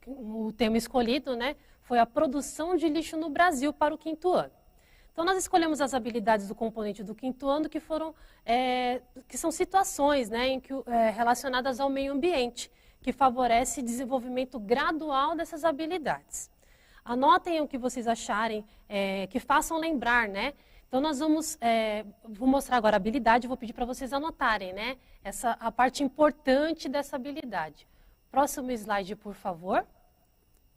o tema escolhido, né, foi a produção de lixo no Brasil para o 5º ano. Então, nós escolhemos as habilidades do componente do 5º ano que são situações, né, relacionadas ao meio ambiente, que favorece desenvolvimento gradual dessas habilidades. Anotem o que vocês acharem, que façam lembrar, né? Então, nós vou mostrar agora a habilidade, vou pedir para vocês anotarem, né? A parte importante dessa habilidade. Próximo slide, por favor.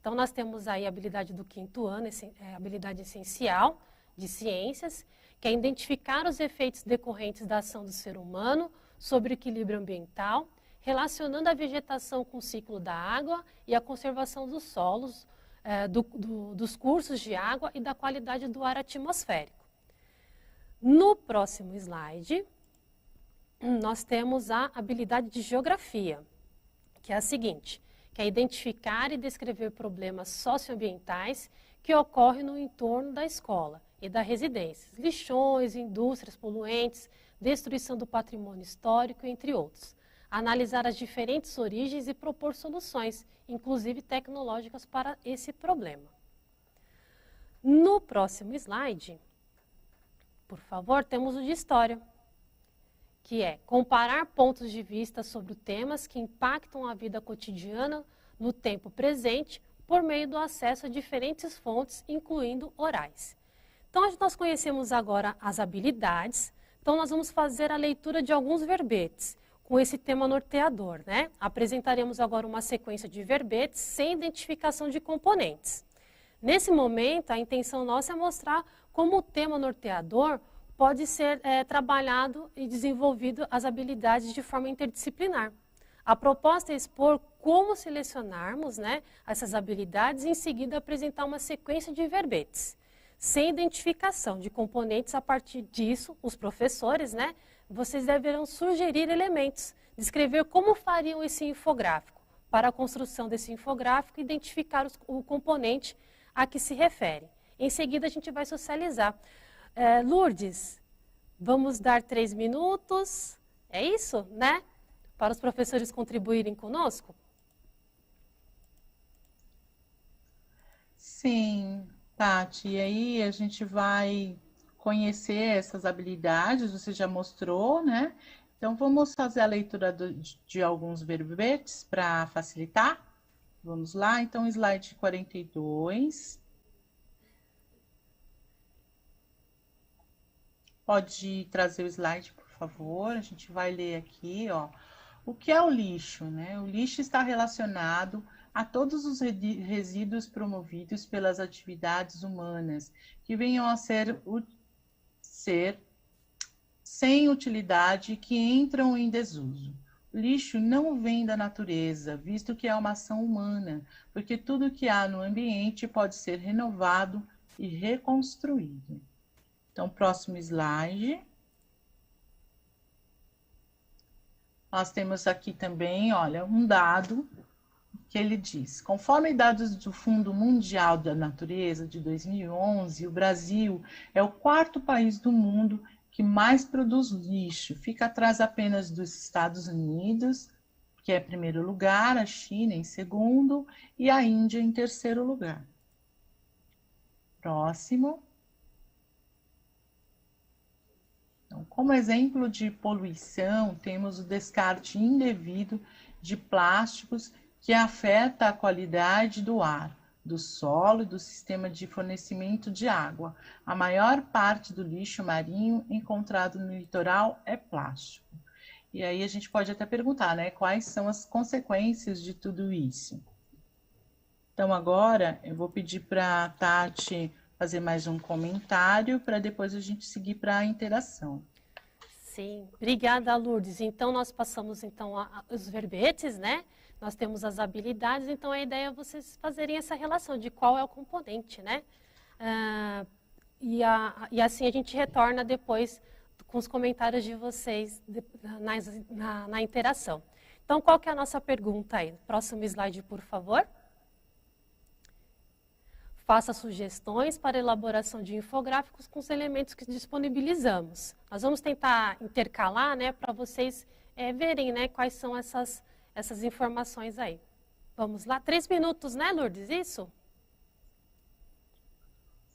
Então, nós temos aí a habilidade do 5º ano, a habilidade essencial de ciências, que é identificar os efeitos decorrentes da ação do ser humano sobre o equilíbrio ambiental, relacionando a vegetação com o ciclo da água e a conservação dos solos, dos cursos de água e da qualidade do ar atmosférico. No próximo slide, nós temos a habilidade de geografia, que é a seguinte, que é identificar e descrever problemas socioambientais que ocorrem no entorno da escola e da residência, lixões, indústrias poluentes, destruição do patrimônio histórico, entre outros. Analisar as diferentes origens e propor soluções, inclusive tecnológicas, para esse problema. No próximo slide, por favor, temos o de História, que é comparar pontos de vista sobre temas que impactam a vida cotidiana no tempo presente por meio do acesso a diferentes fontes, incluindo orais. Então, nós conhecemos agora as habilidades, então nós vamos fazer a leitura de alguns verbetes com esse tema norteador, né? Apresentaremos agora uma sequência de verbetes sem identificação de componentes. Nesse momento, a intenção nossa é mostrar como o tema norteador pode ser trabalhado e desenvolvido as habilidades de forma interdisciplinar. A proposta é expor como selecionarmos, né, essas habilidades e, em seguida, apresentar uma sequência de verbetes, sem identificação de componentes. A partir disso, os professores, né, vocês deverão sugerir elementos, descrever como fariam esse infográfico. Para a construção desse infográfico, identificar o componente a que se refere. Em seguida, a gente vai socializar. Lourdes, vamos dar 3 minutos, é isso, né? Para os professores contribuírem conosco? Sim, Tati, e aí a gente vai conhecer essas habilidades, você já mostrou, né? Então vamos fazer a leitura de alguns verbetes para facilitar? Vamos lá, então slide 42. Pode trazer o slide, por favor, a gente vai ler aqui, ó. O que é o lixo, né? O lixo está relacionado a todos os resíduos promovidos pelas atividades humanas que venham a ser sem utilidade e que entram em desuso. O lixo não vem da natureza, visto que é uma ação humana, porque tudo que há no ambiente pode ser renovado e reconstruído. Então, próximo slide. Nós temos aqui também, olha, um dado que ele diz: conforme dados do Fundo Mundial da Natureza de 2011, o Brasil é o 4º país do mundo que mais produz lixo. Fica atrás apenas dos Estados Unidos, que é em primeiro lugar, a China em segundo e a Índia em terceiro lugar. Próximo. Então, como exemplo de poluição, temos o descarte indevido de plásticos que afeta a qualidade do ar, do solo e do sistema de fornecimento de água. A maior parte do lixo marinho encontrado no litoral é plástico. E aí a gente pode até perguntar, né, quais são as consequências de tudo isso? Então agora eu vou pedir para a Tati fazer mais um comentário para depois a gente seguir para a interação. Sim, obrigada, Lourdes. Então, nós passamos os verbetes, né? Nós temos as habilidades, então a ideia é vocês fazerem essa relação de qual é o componente, né? E assim a gente retorna depois com os comentários de vocês na interação. Então, qual que é a nossa pergunta aí? Próximo slide, por favor. Faça sugestões para a elaboração de infográficos com os elementos que disponibilizamos. Nós vamos tentar intercalar, né, para vocês verem, né, quais são essas informações aí. Vamos lá, 3 minutos, né, Lourdes, isso?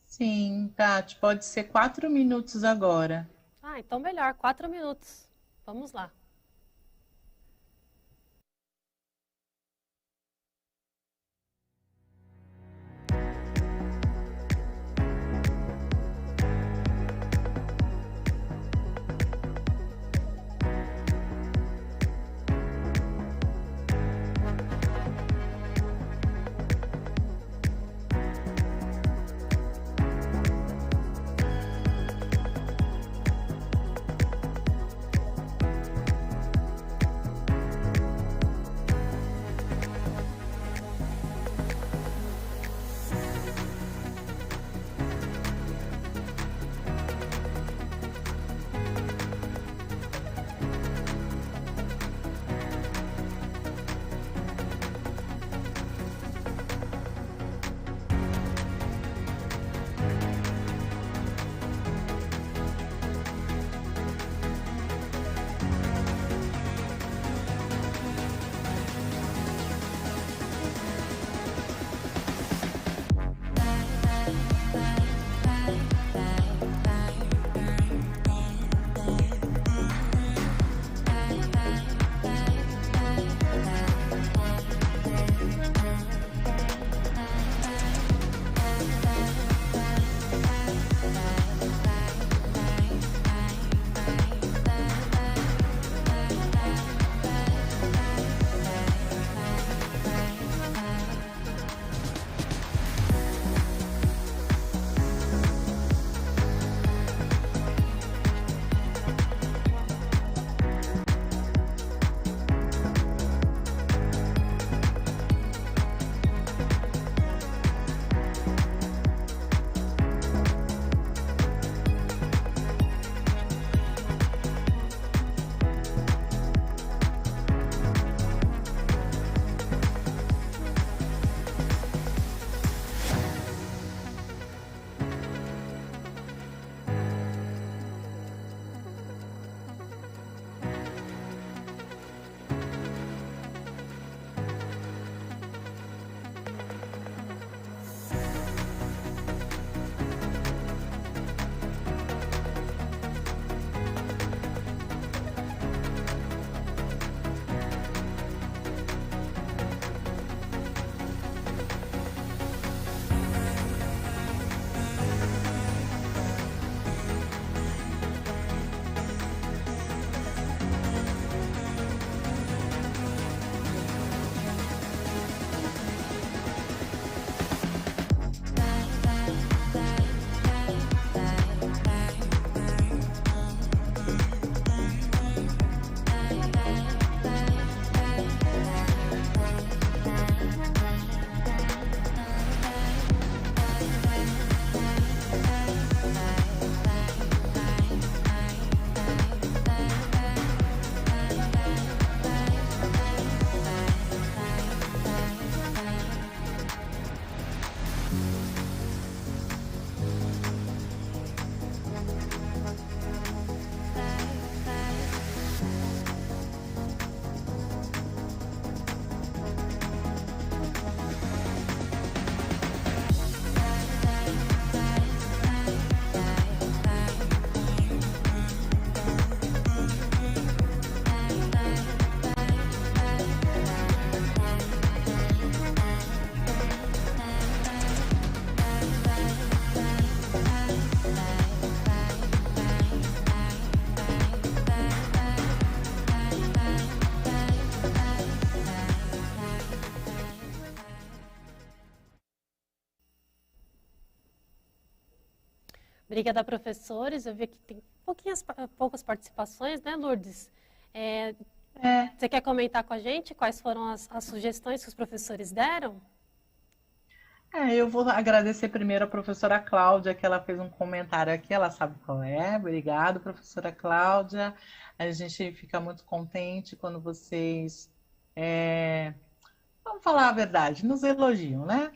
Sim, Tati, pode ser 4 minutos agora. Então melhor, 4 minutos. Vamos lá. Obrigada, professores. Eu vi que tem poucas participações, né, Lourdes? Você quer comentar com a gente quais foram as sugestões que os professores deram? Eu vou agradecer primeiro a professora Cláudia, que ela fez um comentário aqui, ela sabe qual é. Obrigado, professora Cláudia. A gente fica muito contente quando vocês, vamos falar a verdade, nos elogiam, né?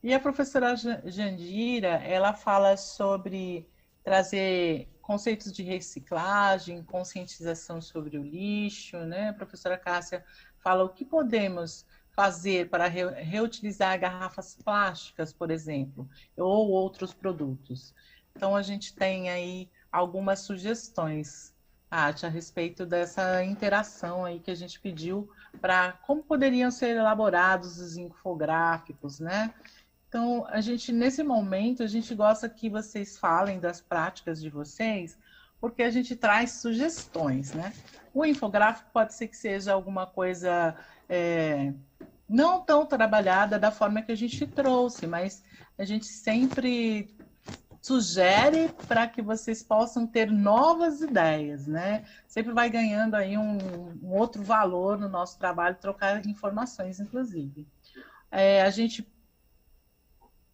E a professora Jandira, ela fala sobre trazer conceitos de reciclagem, conscientização sobre o lixo, né? A professora Cássia fala o que podemos fazer para reutilizar garrafas plásticas, por exemplo, ou outros produtos. Então, a gente tem aí algumas sugestões, Tati, a respeito dessa interação aí que a gente pediu para como poderiam ser elaborados os infográficos, né? Então, nesse momento, a gente gosta que vocês falem das práticas de vocês, porque a gente traz sugestões, né? O infográfico pode ser que seja alguma coisa não tão trabalhada da forma que a gente trouxe, mas a gente sempre sugere para que vocês possam ter novas ideias, né? Sempre vai ganhando aí um outro valor no nosso trabalho, trocar informações, inclusive. A gente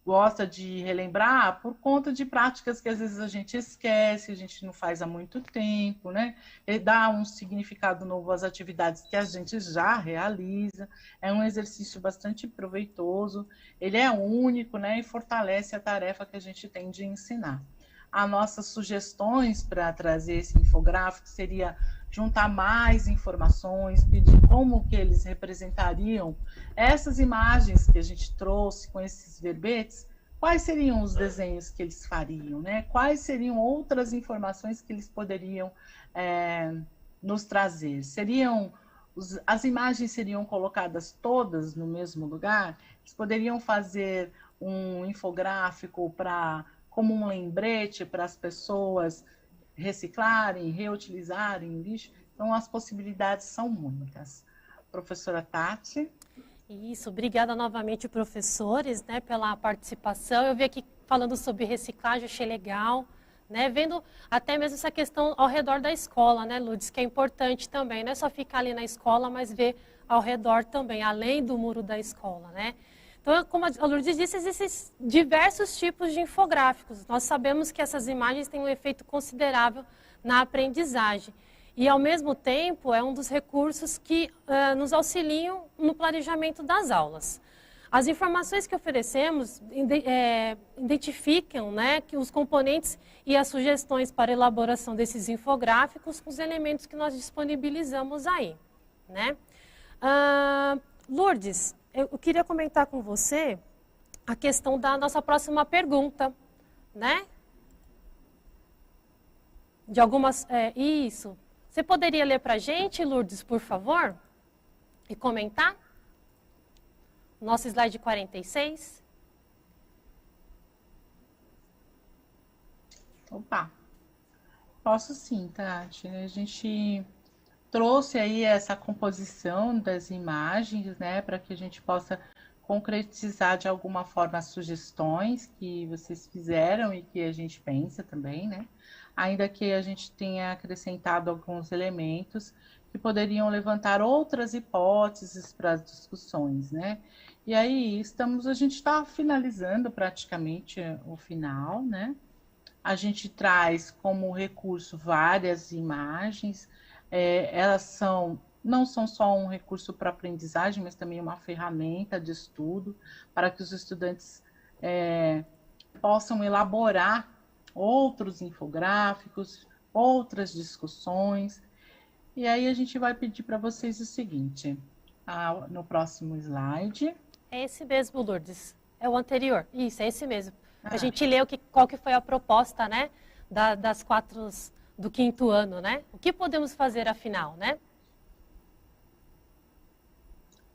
gosta de relembrar por conta de práticas que às vezes a gente esquece, a gente não faz há muito tempo, né? Ele dá um significado novo às atividades que a gente já realiza, é um exercício bastante proveitoso, ele é único, né? E fortalece a tarefa que a gente tem de ensinar. As nossas sugestões para trazer esse infográfico seria juntar mais informações, pedir como que eles representariam essas imagens que a gente trouxe com esses verbetes, quais seriam os desenhos que eles fariam, né? Quais seriam outras informações que eles poderiam nos trazer? As imagens seriam colocadas todas no mesmo lugar? Eles poderiam fazer um infográfico como um lembrete para as pessoas reciclarem, reutilizarem lixo. Então, as possibilidades são muitas. Professora Tati? Isso, obrigada novamente, professores, né, pela participação. Eu vi aqui falando sobre reciclagem, achei legal, né, vendo até mesmo essa questão ao redor da escola, né, Lourdes, que é importante também, não é só ficar ali na escola, mas ver ao redor também, além do muro da escola, né. Então, como a Lourdes disse, existem diversos tipos de infográficos. Nós sabemos que essas imagens têm um efeito considerável na aprendizagem. E, ao mesmo tempo, é um dos recursos que nos auxiliam no planejamento das aulas. As informações que oferecemos identificam, né, que os componentes e as sugestões para a elaboração desses infográficos com os elementos que nós disponibilizamos aí, né? Lourdes, eu queria comentar com você a questão da nossa próxima pergunta, né? De algumas... isso. Você poderia ler para a gente, Lourdes, por favor? E comentar? Nosso slide 46. Opa! Posso sim, Tati. A gente trouxe aí essa composição das imagens, né, para que a gente possa concretizar de alguma forma as sugestões que vocês fizeram e que a gente pensa também, né? Ainda que a gente tenha acrescentado alguns elementos que poderiam levantar outras hipóteses para as discussões, né? E aí a gente está finalizando praticamente o final, né? A gente traz como recurso várias imagens, elas não são só um recurso para aprendizagem, mas também uma ferramenta de estudo para que os estudantes possam elaborar outros infográficos, outras discussões. E aí a gente vai pedir para vocês o seguinte, no próximo slide. É esse mesmo, Lourdes. É o anterior. Isso, é esse mesmo. A gente lê qual que foi a proposta, né, das 4 do 5º ano, né? O que podemos fazer afinal, né?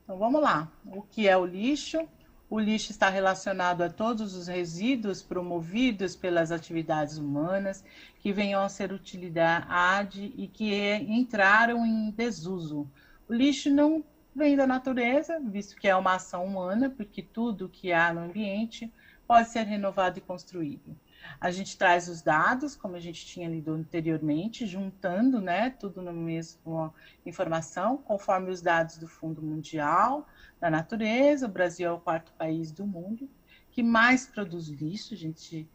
Então vamos lá. O que é o lixo? O lixo está relacionado a todos os resíduos promovidos pelas atividades humanas que venham a ser utilidade e que entraram em desuso. O lixo não vem da natureza, visto que é uma ação humana, porque tudo que há no ambiente pode ser renovado e construído. A gente traz os dados, como a gente tinha lido anteriormente, juntando, né, tudo na mesma informação, conforme os dados do Fundo Mundial da Natureza. O Brasil é o 4º país do mundo que mais produz lixo. A gente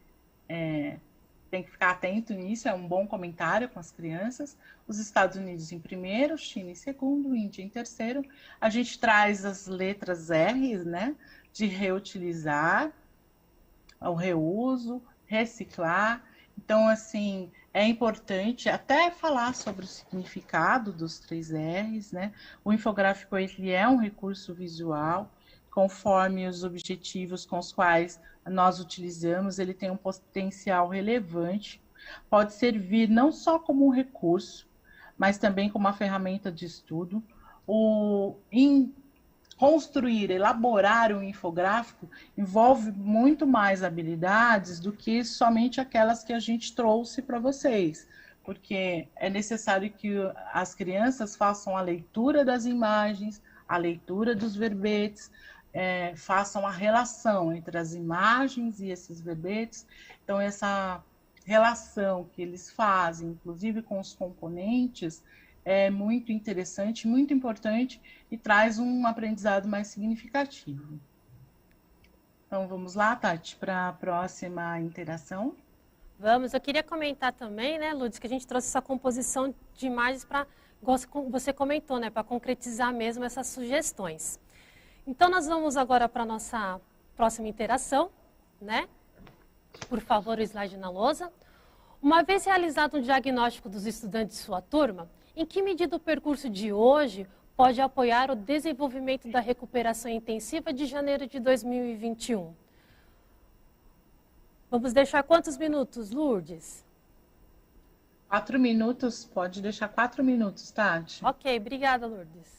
tem que ficar atento nisso, é um bom comentário com as crianças. Os Estados Unidos em primeiro, China em segundo, Índia em terceiro. A gente traz as letras R, né, de reutilizar, o reuso, reciclar. Então, assim, é importante até falar sobre o significado dos 3 R's, né? O infográfico, ele é um recurso visual, conforme os objetivos com os quais nós utilizamos, ele tem um potencial relevante, pode servir não só como um recurso, mas também como uma ferramenta de estudo. Construir, elaborar um infográfico envolve muito mais habilidades do que somente aquelas que a gente trouxe para vocês, porque é necessário que as crianças façam a leitura das imagens, a leitura dos verbetes, façam a relação entre as imagens e esses verbetes. Então, essa relação que eles fazem, inclusive com os componentes, é muito interessante, muito importante e traz um aprendizado mais significativo. Então, vamos lá, Tati, para a próxima interação. Vamos, eu queria comentar também, né, Lourdes, que a gente trouxe essa composição de imagens para, você comentou, né, para concretizar mesmo essas sugestões. Então, nós vamos agora para a nossa próxima interação, né? Por favor, o slide na lousa. Uma vez realizado um diagnóstico dos estudantes de sua turma, em que medida o percurso de hoje pode apoiar o desenvolvimento da recuperação intensiva de janeiro de 2021? Vamos deixar quantos minutos, Lourdes? 4 minutos, pode deixar 4 minutos, Tati. Ok, obrigada, Lourdes.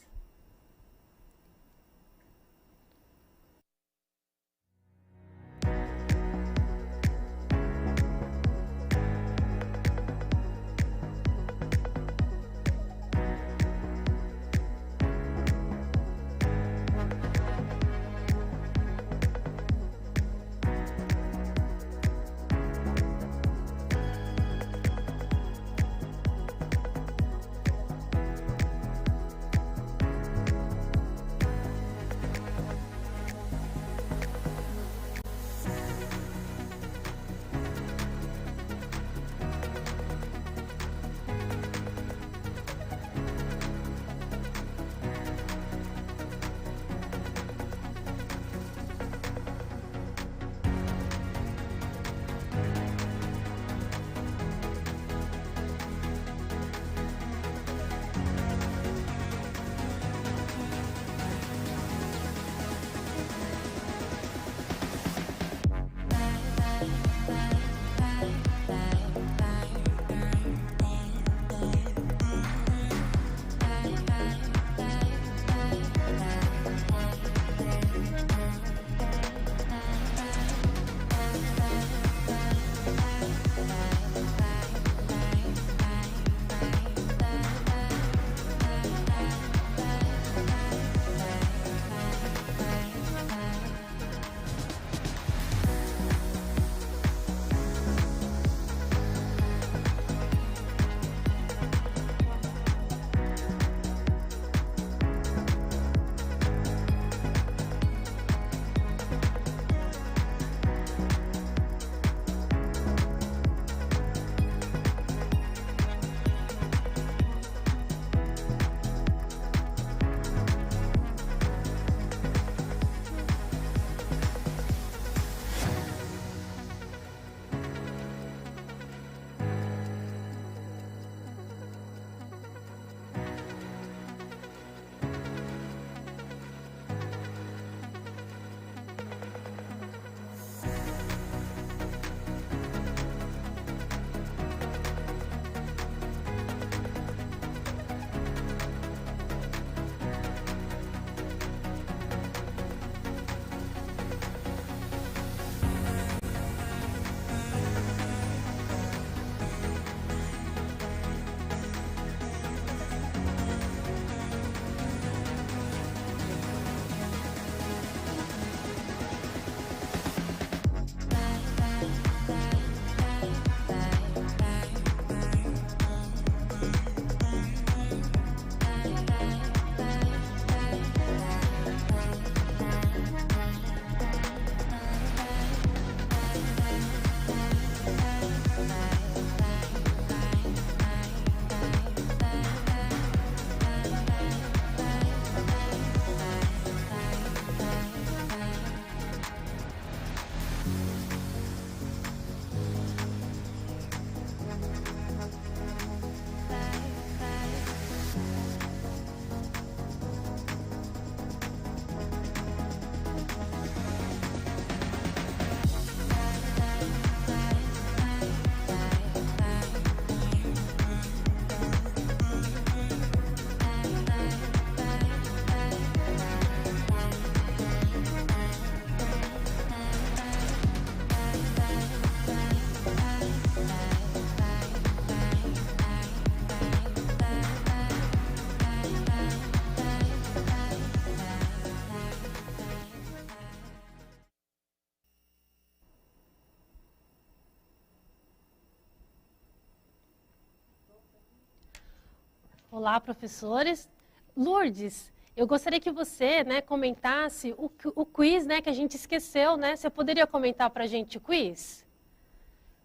Olá, professores. Lourdes, eu gostaria que você, né, comentasse o quiz, né, que a gente esqueceu, né? Você poderia comentar para a gente o quiz?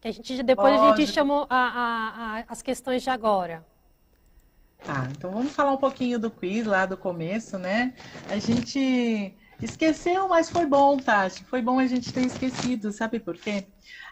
Que depois a gente chamou as questões de agora. Tá, então vamos falar um pouquinho do quiz lá do começo, né? A gente esqueceu, mas foi bom, Tati. Foi bom a gente ter esquecido, sabe por quê?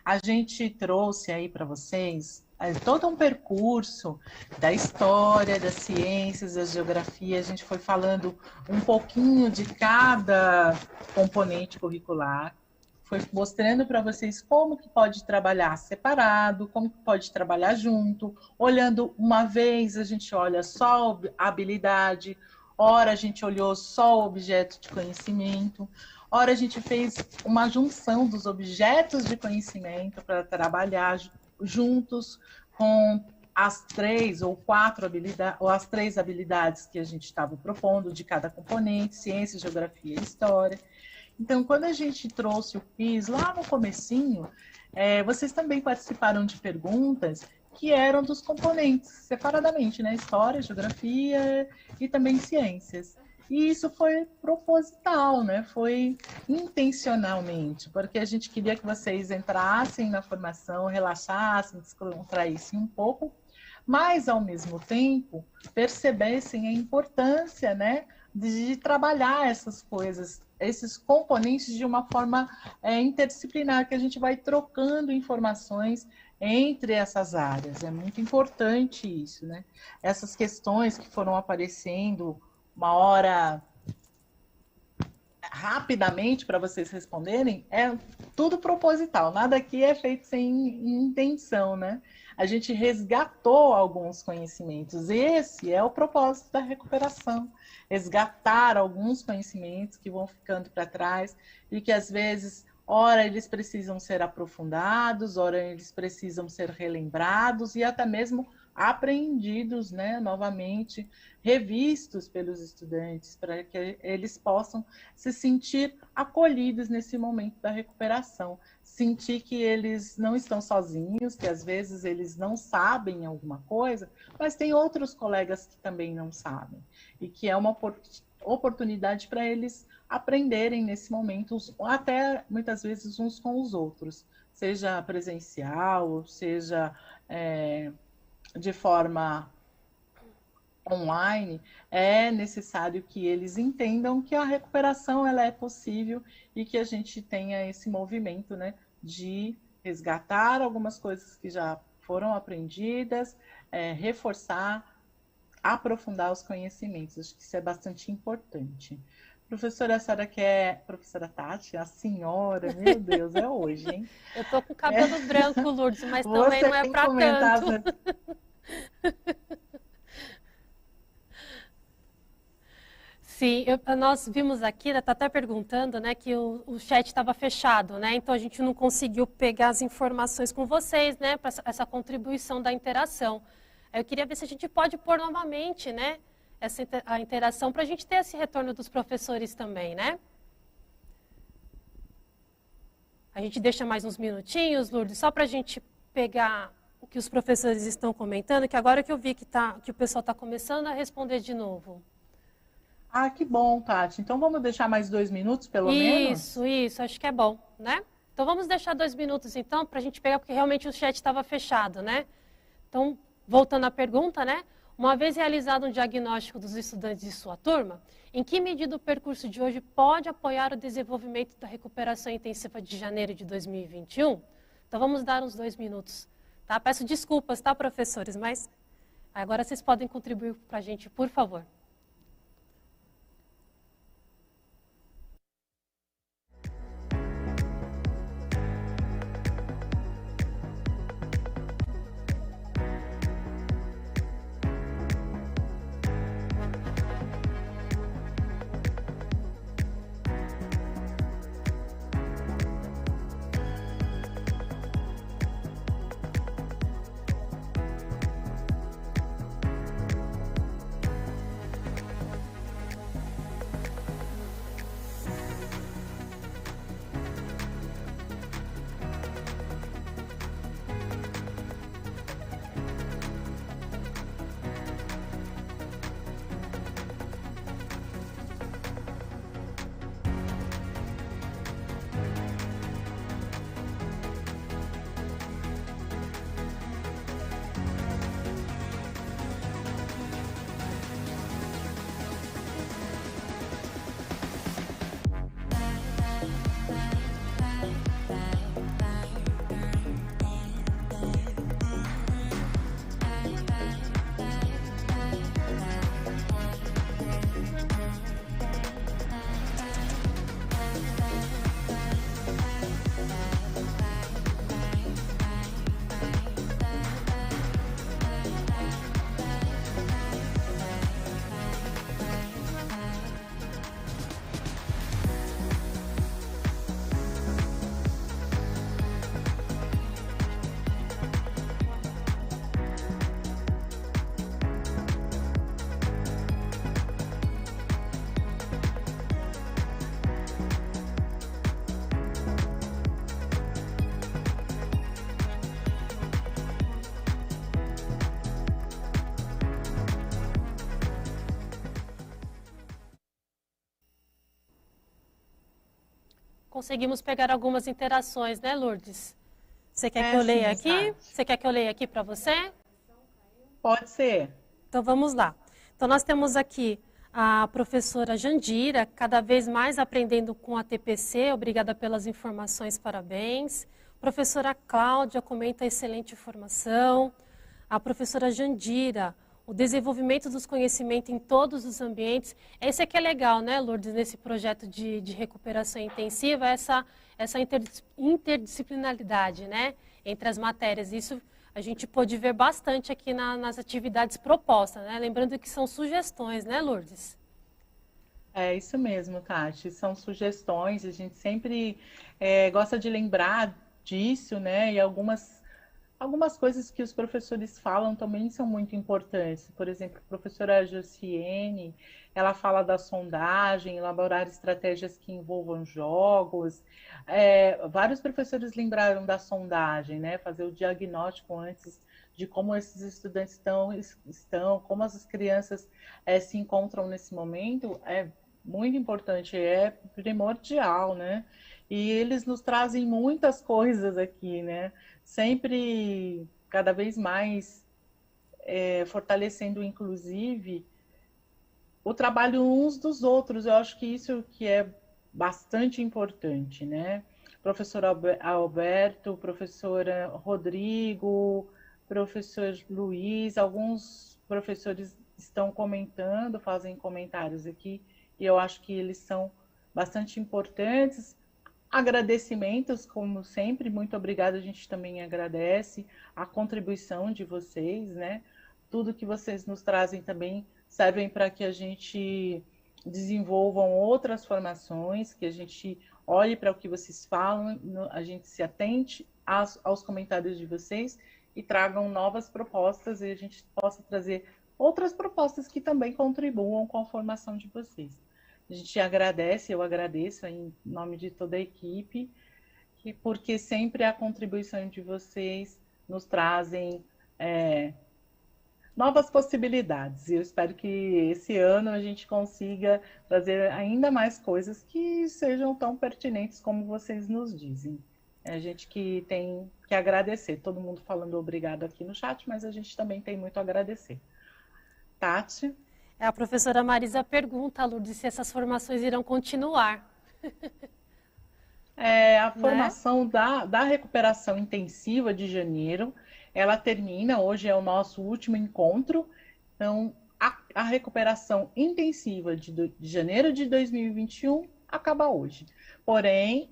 A gente trouxe aí para vocês todo um percurso da história, das ciências, da geografia. A gente foi falando um pouquinho de cada componente curricular. Foi mostrando para vocês como que pode trabalhar separado, como que pode trabalhar junto, olhando uma vez, a gente olha só a habilidade, ora a gente olhou só o objeto de conhecimento, ora a gente fez uma junção dos objetos de conhecimento para trabalhar juntos com as 3 ou 4 habilidades, ou as 3 habilidades que a gente estava propondo de cada componente, ciência, geografia e história. Então, quando a gente trouxe o quiz lá no comecinho, vocês também participaram de perguntas que eram dos componentes, separadamente, né? História, geografia e também ciências. E isso foi proposital, né? Foi intencionalmente, porque a gente queria que vocês entrassem na formação, relaxassem, descontraíssem um pouco, mas, ao mesmo tempo, percebessem a importância, né, de trabalhar essas coisas, esses componentes de uma forma interdisciplinar, que a gente vai trocando informações entre essas áreas. É muito importante isso, né? Essas questões que foram aparecendo uma hora rapidamente para vocês responderem, é tudo proposital, nada aqui é feito sem intenção, né? A gente resgatou alguns conhecimentos, esse é o propósito da recuperação, resgatar alguns conhecimentos que vão ficando para trás e que às vezes, ora eles precisam ser aprofundados, ora eles precisam ser relembrados e até mesmo aprendidos, né, novamente, revistos pelos estudantes, para que eles possam se sentir acolhidos nesse momento da recuperação, sentir que eles não estão sozinhos, que às vezes eles não sabem alguma coisa, mas tem outros colegas que também não sabem, e que é uma oportunidade para eles aprenderem nesse momento, até muitas vezes uns com os outros, seja presencial, seja de forma online, é necessário que eles entendam que a recuperação ela é possível e que a gente tenha esse movimento, né, de resgatar algumas coisas que já foram aprendidas, reforçar, aprofundar os conhecimentos. Acho que isso é bastante importante. Professora, a senhora quer... Professora Tati, a senhora, meu Deus, é hoje, hein? Eu tô com o cabelo branco, Lourdes, mas também não é para tanto. Sim, nós vimos aqui, está até perguntando, né, que o chat estava fechado, né? Então a gente não conseguiu pegar as informações com vocês, né, para essa contribuição da interação. Eu queria ver se a gente pode pôr novamente, né, a interação para a gente ter esse retorno dos professores também, né? A gente deixa mais uns minutinhos, Lourdes, só para a gente pegar o que os professores estão comentando, que agora que eu vi que o pessoal está começando a responder de novo. Ah, que bom, Tati. Então vamos deixar mais 2 minutos, pelo menos? Isso, acho que é bom, né? Então vamos deixar 2 minutos, então, para a gente pegar, porque realmente o chat estava fechado, né? Então, voltando à pergunta, né? Uma vez realizado um diagnóstico dos estudantes de sua turma, em que medida o percurso de hoje pode apoiar o desenvolvimento da recuperação intensiva de janeiro de 2021? Então vamos dar uns 2 minutos, tá? Peço desculpas, tá, professores? Mas agora vocês podem contribuir para a gente, por favor. conseguimos pegar algumas interações, né, Lourdes? Você quer que eu leia aqui? Você quer que eu leia aqui para você? Pode ser. Então vamos lá. Então nós temos aqui a professora Jandira, cada vez mais aprendendo com a TPC, obrigada pelas informações, parabéns. Professora Cláudia comenta excelente formação. A professora Jandira, o desenvolvimento dos conhecimentos em todos os ambientes. Esse aqui é legal, né, Lourdes, nesse projeto de recuperação intensiva, essa interdisciplinaridade, né, entre as matérias. Isso a gente pôde ver bastante aqui nas atividades propostas, né? Lembrando que são sugestões, né, Lourdes? É isso mesmo, Tati. São sugestões, a gente sempre gosta de lembrar disso, né? E algumas coisas que os professores falam também são muito importantes. Por exemplo, a professora Josiane, ela fala da sondagem, elaborar estratégias que envolvam jogos. Vários professores lembraram da sondagem, né? Fazer o diagnóstico antes de como esses estudantes estão, como as crianças se encontram nesse momento, é muito importante, é primordial, né? E eles nos trazem muitas coisas aqui, né? Sempre, cada vez mais, fortalecendo, inclusive, o trabalho uns dos outros. Eu acho que isso que é bastante importante, né? Professor Alberto, professora Rodrigo, professor Luiz, alguns professores estão comentando, fazem comentários aqui, e eu acho que eles são bastante importantes. Agradecimentos, como sempre, muito obrigada, a gente também agradece a contribuição de vocês, né? Tudo que vocês nos trazem também servem para que a gente desenvolvam outras formações, que a gente olhe para o que vocês falam, a gente se atente aos comentários de vocês e tragam novas propostas e a gente possa trazer outras propostas que também contribuam com a formação de vocês. A gente agradece, eu agradeço em nome de toda a equipe, porque sempre a contribuição de vocês nos trazem novas possibilidades. E eu espero que esse ano a gente consiga trazer ainda mais coisas que sejam tão pertinentes como vocês nos dizem. É a gente que tem que agradecer. Todo mundo falando obrigado aqui no chat, mas a gente também tem muito a agradecer. Tati? A professora Marisa pergunta, Lourdes, se essas formações irão continuar. A formação da recuperação intensiva de janeiro, ela termina, hoje é o nosso último encontro, então a recuperação intensiva de janeiro de 2021 acaba hoje. Porém,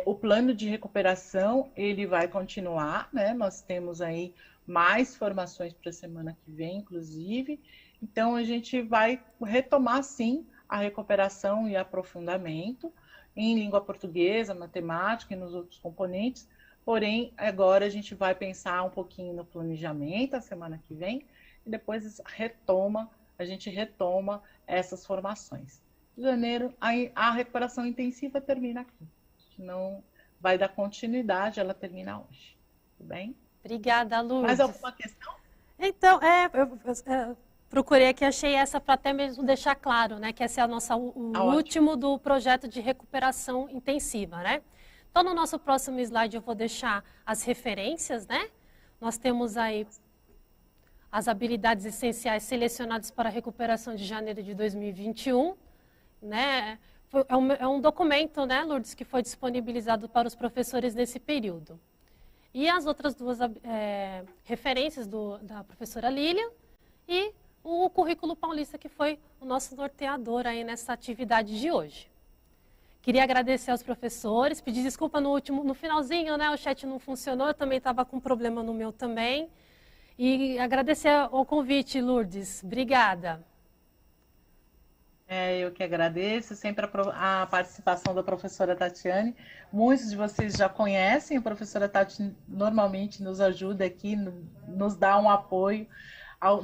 o plano de recuperação, ele vai continuar, né? Nós temos aí mais formações para a semana que vem, inclusive. Então, a gente vai retomar, sim, a recuperação e aprofundamento em língua portuguesa, matemática e nos outros componentes. Porém, agora a gente vai pensar um pouquinho no planejamento a semana que vem e depois a gente retoma essas formações. Em janeiro, a recuperação intensiva termina aqui. A gente não vai dar continuidade, ela termina hoje. Tudo bem? Obrigada, Lourdes. Mais alguma questão? Então, eu procurei aqui, achei essa para até mesmo deixar claro, né? Que esse é o último do projeto de recuperação intensiva, né? Então, no nosso próximo slide, eu vou deixar as referências, né? Nós temos aí as habilidades essenciais selecionadas para a recuperação de janeiro de 2021, né? É um documento, né, Lourdes, que foi disponibilizado para os professores nesse período. E as outras duas referências da professora Lília e o currículo paulista, que foi o nosso norteador aí nessa atividade de hoje. Queria agradecer aos professores, pedir desculpa no finalzinho, né? O chat não funcionou, eu também estava com problema no meu também. E agradecer o convite, Lourdes. Obrigada. Eu que agradeço, sempre a participação da professora Tatiane. Muitos de vocês já conhecem, a professora Tati normalmente nos ajuda aqui, nos dá um apoio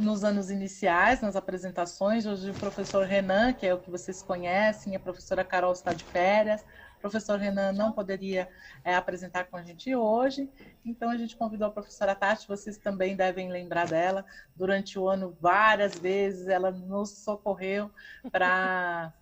nos anos iniciais, nas apresentações. Hoje o professor Renan, que é o que vocês conhecem, a professora Carol está de férias, o professor Renan não poderia apresentar com a gente hoje, então a gente convidou a professora Tati, vocês também devem lembrar dela, durante o ano várias vezes ela nos socorreu para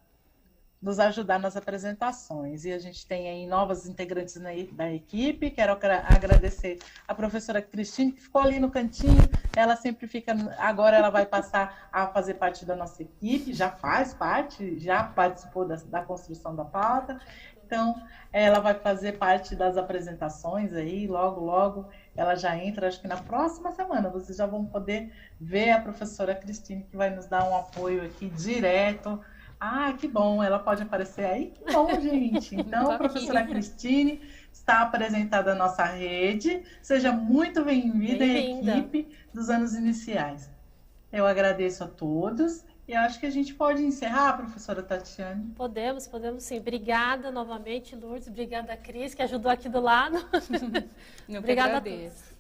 nos ajudar nas apresentações. E a gente tem aí novas integrantes da equipe. Quero agradecer a professora Cristine, que ficou ali no cantinho. Ela sempre fica, agora ela vai passar a fazer parte da nossa equipe, já faz parte, já participou da construção da pauta. Então, ela vai fazer parte das apresentações aí, logo, logo ela já entra, acho que na próxima semana vocês já vão poder ver a professora Cristine, que vai nos dar um apoio aqui direto. Ah, que bom, ela pode aparecer aí? Que bom, gente. Então, a professora Cristine está apresentada à nossa rede. Seja muito bem-vinda à equipe dos anos iniciais. Eu agradeço a todos. E acho que a gente pode encerrar, professora Tatiane. Podemos sim. Obrigada novamente, Lourdes. Obrigada, Cris, que ajudou aqui do lado. Obrigada a todos.